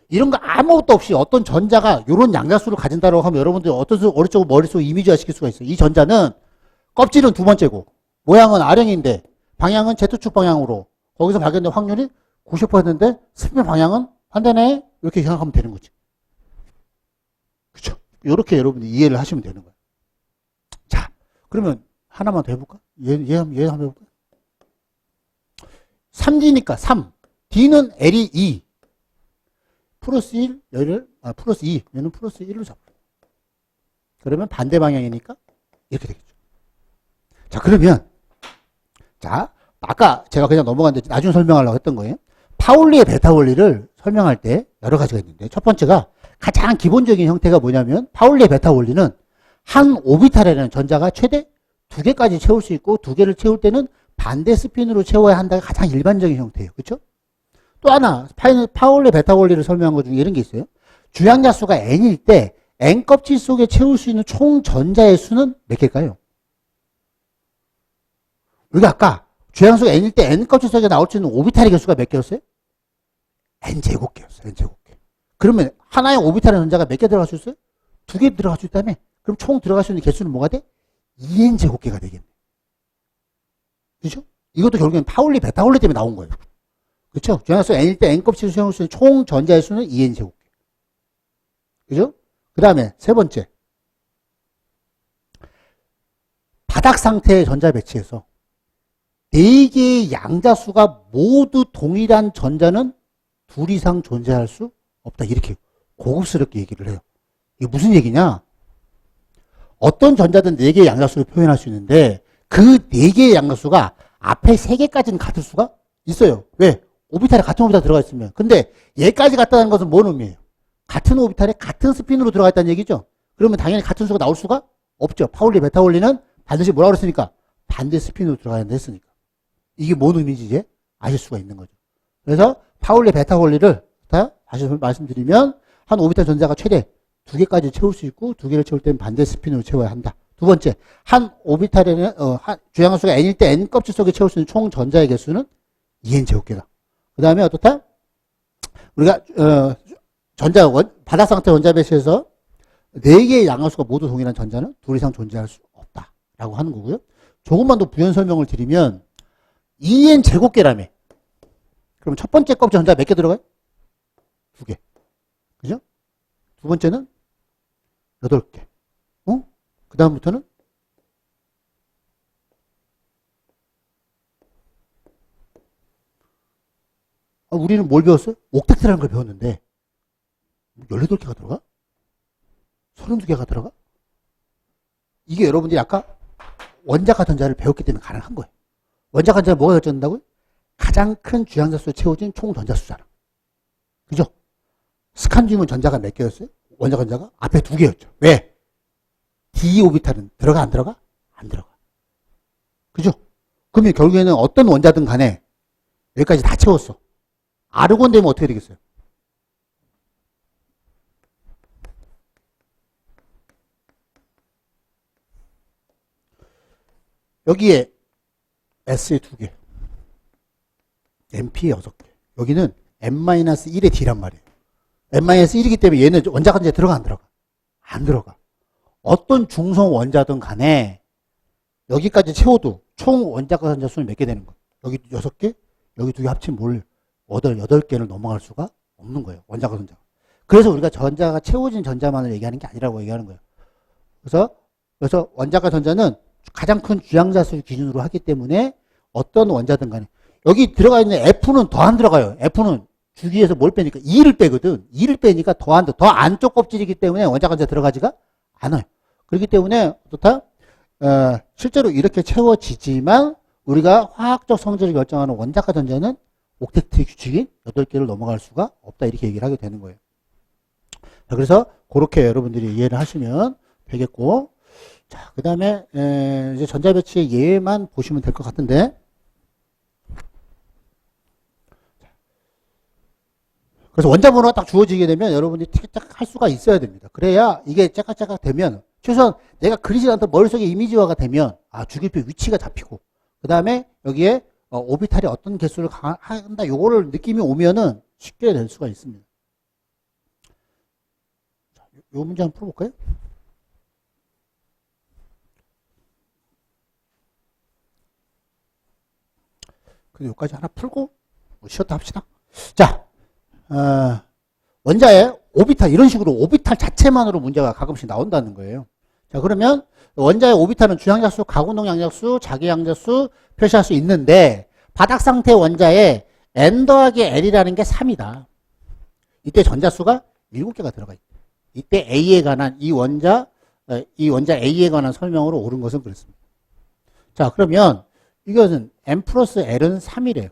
이런 거 아무것도 없이 어떤 전자가 이런 양자수를 가진다고 하면 여러분들 어떤 어릿속으로 머릿속에 이미지화 시킬 수가 있어요. 이 전자는 껍질은 두 번째고 모양은 R형인데 방향은 Z축 방향으로 거기서 발견된 확률이 90%인데 스핀 방향은 반대네. 이렇게 생각하면 되는 거지. 그쵸? 이렇게 여러분들이 이해를 하시면 되는 거예요. 자, 그러면 하나만 더 해볼까? 얘 한번 해볼까? 3D니까 3. D는 L이 2. 플러스 1, 플러스 2. 얘는 플러스 1로 잡아요. 그러면 반대 방향이니까 이렇게 되겠죠. 자, 그러면, 자, 아까 제가 그냥 넘어갔는데 나중에 설명하려고 했던 거예요. 파울리의 베타 원리를 설명할 때 여러 가지가 있는데, 첫 번째가 가장 기본적인 형태가 뭐냐면, 파울리의 베타 원리는 한 오비탈에는 전자가 최대 2개까지 채울 수 있고, 2개를 채울 때는 반대 스핀으로 채워야 한다가 가장 일반적인 형태예요. 그렇죠? 또 하나, 파울리 베타 원리를 설명한 것 중에 이런 게 있어요. 주양자수가 n일 때 n 껍질 속에 채울 수 있는 총 전자의 수는 몇 개일까요? 우리가 아까 주양수가 n일 때 n 껍질 속에 나올 수 있는 오비탈의 개수가 몇 개였어요? n제곱개였어요. n제곱개. 그러면 하나의 오비탈의 전자가 몇 개 들어갈 수 있어요? 2개 들어갈 수 있다며? 그럼 총 들어갈 수 있는 개수는 뭐가 돼? 2n제곱개가 되겠네. 그죠? 이것도 결국엔 파울리 베타 원리 때문에 나온 거예요. 그렇죠? 주양수 n일 때 n 껍질을 채울 수 있는 총 전자의 수는 2n제곱개. 그죠? 그 다음에 세 번째. 바닥 상태의 전자 배치에서 4개의 양자수가 모두 동일한 전자는 둘 이상 존재할 수 없다. 이렇게 고급스럽게 얘기를 해요. 이게 무슨 얘기냐? 어떤 전자든 4개의 양자수를 표현할 수 있는데 그 4개의 양자수가 앞에 3개까지는 같을 수가 있어요. 왜? 오비탈에 같은 오비탈 들어가 있으면. 근데 얘까지 같다는 것은 뭔 의미예요? 같은 오비탈에 같은 스핀으로 들어가 있다는 얘기죠. 그러면 당연히 같은 수가 나올 수가 없죠. 파울리 베타 원리는 반드시 뭐라고 그랬으니까? 반대 스핀으로 들어가야 한다 했으니까. 이게 뭔 의미인지 이제 아실 수가 있는 거죠. 그래서 파울리 베타 원리를 다시 말씀드리면 한 오비탈 전자가 최대 2개까지 채울 수 있고 2개를 채울 때는 반대 스핀으로 채워야 한다. 두 번째, 한 오비탈에는 주양수가 n일 때 n 껍질 속에 채울 수 있는 총 전자의 개수는 2n 제곱개다. 그 다음에 어떻다? 우리가 바닥 상태 원자 배치에서 4개의 양화수가 모두 동일한 전자는 둘 이상 존재할 수 없다라고 하는 거고요. 조금만 더 부연 설명을 드리면 2n 제곱계라며. 그럼 첫 번째 껍질 전자 몇 개 들어가요? 2개. 그죠? 두 번째는 8개. 그 다음부터는 우리는 뭘 배웠어요? 옥텟트라는 걸 배웠는데 18개가 들어가? 32개가 들어가? 이게 여러분들이 아까 원자가 전자를 배웠기 때문에 가능한 거예요. 원자가 전자가 뭐가 결정된다고요? 가장 큰 주양자수에 채워진 총 전자수잖아. 그죠? 스칸디움은 전자가 몇 개였어요? 원자 전자가 앞에 2개였죠. 왜? d 오비탈은 들어가 안 들어가? 안 들어가. 그죠? 그러면 결국에는 어떤 원자든 간에 여기까지 다 채웠어. 아르곤 되면 어떻게 되겠어요? 여기에 S에 2개, MP에 6개. 여기는 M-1의 D란 말이에요. M-1이기 때문에 얘는 원자가 이제 들어가 안 들어가? 안 들어가. 어떤 중성 원자든 간에 여기까지 채워도 총 원자가 전자 수는 몇 개 되는 거예요? 여기 6개, 여기 2개 합치면 뭘 8개를 넘어갈 수가 없는 거예요. 원자가 전자가. 그래서 우리가 전자가 채워진 전자만을 얘기하는 게 아니라고 얘기하는 거예요. 그래서 원자가 전자는 가장 큰 주양자수 기준으로 하기 때문에 어떤 원자든 간에 여기 들어가 있는 F는 더 안 들어가요. F는 주기에서 뭘 빼니까 2를 빼거든. 2를 빼니까 더 안쪽 껍질이기 때문에 원자가 전자 들어가지가 않아요. 그렇기 때문에 어떻다? 실제로 이렇게 채워지지만 우리가 화학적 성질을 결정하는 원자가 전자는 옥텟트 규칙인 8개를 넘어갈 수가 없다. 이렇게 얘기를 하게 되는 거예요. 그래서 그렇게 여러분들이 이해를 하시면 되겠고, 자, 그 다음에 이제 전자배치의 예만 보시면 될 것 같은데, 그래서 원자 번호가 딱 주어지게 되면 여러분들이 틱딱 할 수가 있어야 됩니다. 그래야 이게 짝짝짝 되면 최소한 내가 그리지 않던 머릿속에 이미지화가 되면 주기표 위치가 잡히고 그 다음에 여기에 오비탈이 어떤 개수를 한다 요거를 느낌이 오면은 쉽게 될 수가 있습니다. 자, 요 문제 한번 풀어볼까요? 그래서 여기까지 하나 풀고 쉬었다 합시다. 자, 원자의 오비탈 이런 식으로 오비탈 자체만으로 문제가 가끔씩 나온다는 거예요. 자, 그러면 원자의 오비탈은 주양자수, 가운동 양자수, 자기양자수 표시할 수 있는데 바닥 상태 원자에 n 더하기 l이라는 게 3이다. 이때 전자수가 7개가 들어가 있다. 이때 A에 관한 이 원자 A에 관한 설명으로 옳은 것은 그렇습니다. 자, 그러면 이것은 n 플러스 l은 3이래요.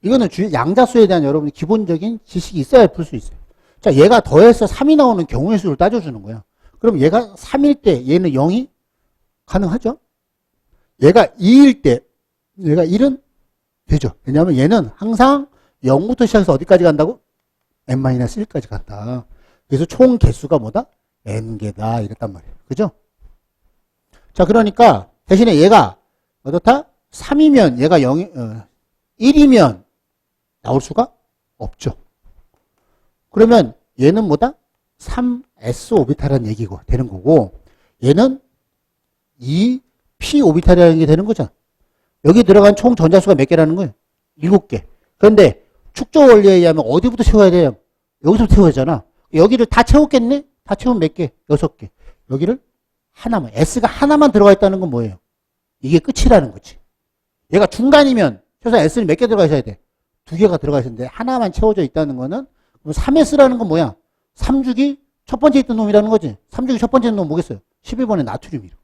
이거는 양자수에 대한 여러분이 기본적인 지식이 있어야 풀 수 있어요. 자, 얘가 더해서 3이 나오는 경우의 수를 따져주는 거야. 그럼 얘가 3일 때 얘는 0이 가능하죠? 얘가 2일 때 얘가 1은 되죠. 왜냐하면 얘는 항상 0부터 시작해서 어디까지 간다고? n-1까지 간다. 그래서 총 개수가 뭐다? n개다. 이랬단 말이에요. 그죠? 자, 그러니까 대신에 얘가 어떻다? 3이면 얘가 1이면 나올 수가 없죠. 그러면 얘는 뭐다? 3s 오비탈이라는 얘기가 되는 거고 얘는 2p 오비탈이라는 게 되는 거잖아. 여기 들어간 총 전자수가 몇 개라는 거예요? 7개. 그런데 축조 원리에 의하면 어디부터 채워야 돼요? 여기서부터 채워야 되잖아. 여기를 다 채웠겠네? 다 채우면 몇 개? 6개. 여기를 하나만, s가 하나만 들어가 있다는 건 뭐예요? 이게 끝이라는 거지. 얘가 중간이면 최소한 s는 몇 개 들어가 있어야 돼? 2개가 들어가 있었는데 하나만 채워져 있다는 거는 3s라는 건 뭐야? 3주기 첫 번째 있던 놈이라는 거지. 3주기 첫 번째 놈 뭐겠어요? 11번의 나트륨이라고.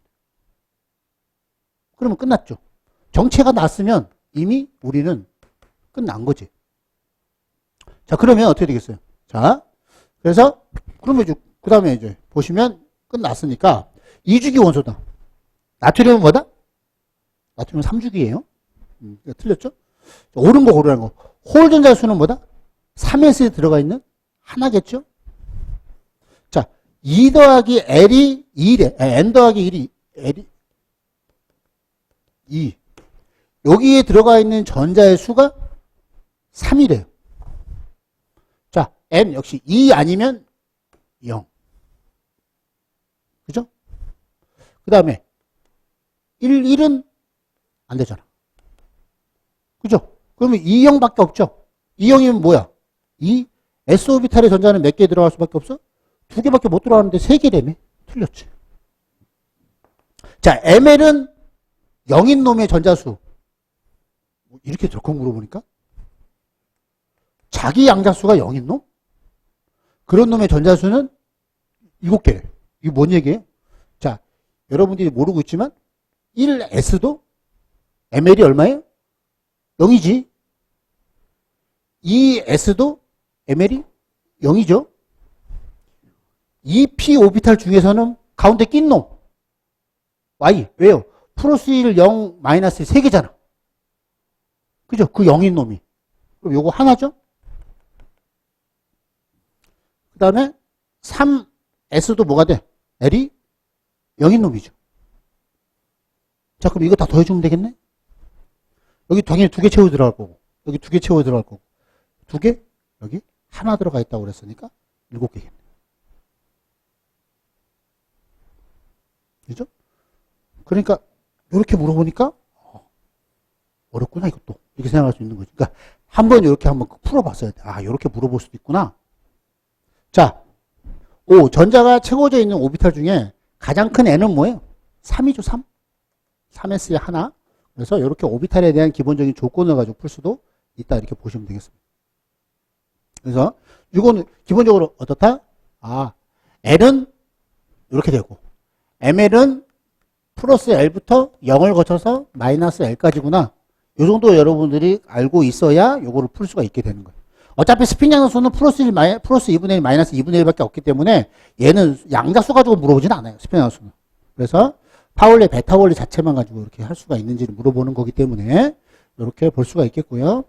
그러면 끝났죠. 정체가 났으면 이미 우리는 끝난 거지. 자, 그러면 어떻게 되겠어요? 자, 그래서 그러면 그 다음에 이제 보시면 끝났으니까 2주기 원소다. 나트륨은 뭐다? 나트륨은 3주기예요. 틀렸죠? 옳은 거 고르라는 거. 홀 전자수는 뭐다? 3s에 들어가 있는 하나겠죠? 자, 2 더하기 L이 2래. N 더하기 1이 L이 2. 여기에 들어가 있는 전자의 수가 3이래요. 자, n 역시 2 아니면 0. 그죠? 그 다음에 1은 안 되잖아. 그죠? 그러면 2,0밖에 없죠? 2,0이면 뭐야? 이 s 오비탈의 전자는 몇 개 들어갈 수밖에 없어? 2개밖에 못 들어가는데 3개라며? 틀렸지. 자, ml은 0인 놈의 전자수. 이렇게 덜컥 물어보니까? 자기 양자수가 0인 놈? 그런 놈의 전자수는 7개. 이게 뭔 얘기예요? 자, 여러분들이 모르고 있지만 1s도 ml이 얼마예요? 0이지. 2s도 ml이 0이죠. 2p 오비탈 중에서는 가운데 낀 놈 y. 왜요? 플러스 1, 0, 마이너스 1 3개잖아. 그죠? 그 0인 놈이. 그럼 요거 하나죠? 그 다음에 3s도 뭐가 돼? l이 0인 놈이죠. 자, 그럼 이거 다 더해주면 되겠네? 여기 당연히 2개 채워 들어갈 거고, 여기 2개 채워 들어갈 거고, 2개, 여기 하나 들어가 있다고 그랬으니까 7개겠네. 그죠? 그러니까, 이렇게 물어보니까, 어렵구나, 이것도. 이렇게 생각할 수 있는 거지. 그러니까, 한번 이렇게 한번 풀어봤어야 돼. 아, 이렇게 물어볼 수도 있구나. 자, 전자가 채워져 있는 오비탈 중에 가장 큰 n은 뭐예요? 3이죠, 3. 3s의 하나. 그래서 이렇게 오비탈에 대한 기본적인 조건을 가지고 풀 수도 있다. 이렇게 보시면 되겠습니다. 그래서 이거는 기본적으로 어떻다? L은 이렇게 되고 ML은 플러스 L부터 0을 거쳐서 마이너스 L까지구나. 이 정도 여러분들이 알고 있어야 이거를 풀 수가 있게 되는 거예요. 어차피 스핀 양수는 플러스 2분의 1, 마이너스 2분의 1밖에 없기 때문에 얘는 양자수 가지고 물어보진 않아요. 스핀 양수는. 그래서 파울리, 베타 원리 자체만 가지고 이렇게 할 수가 있는지를 물어보는 거기 때문에 이렇게 볼 수가 있겠고요.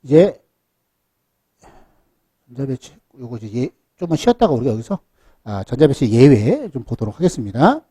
이제 전자배치 요거 이제 좀만 쉬었다가 우리가 여기서 전자배치 예외 좀 보도록 하겠습니다.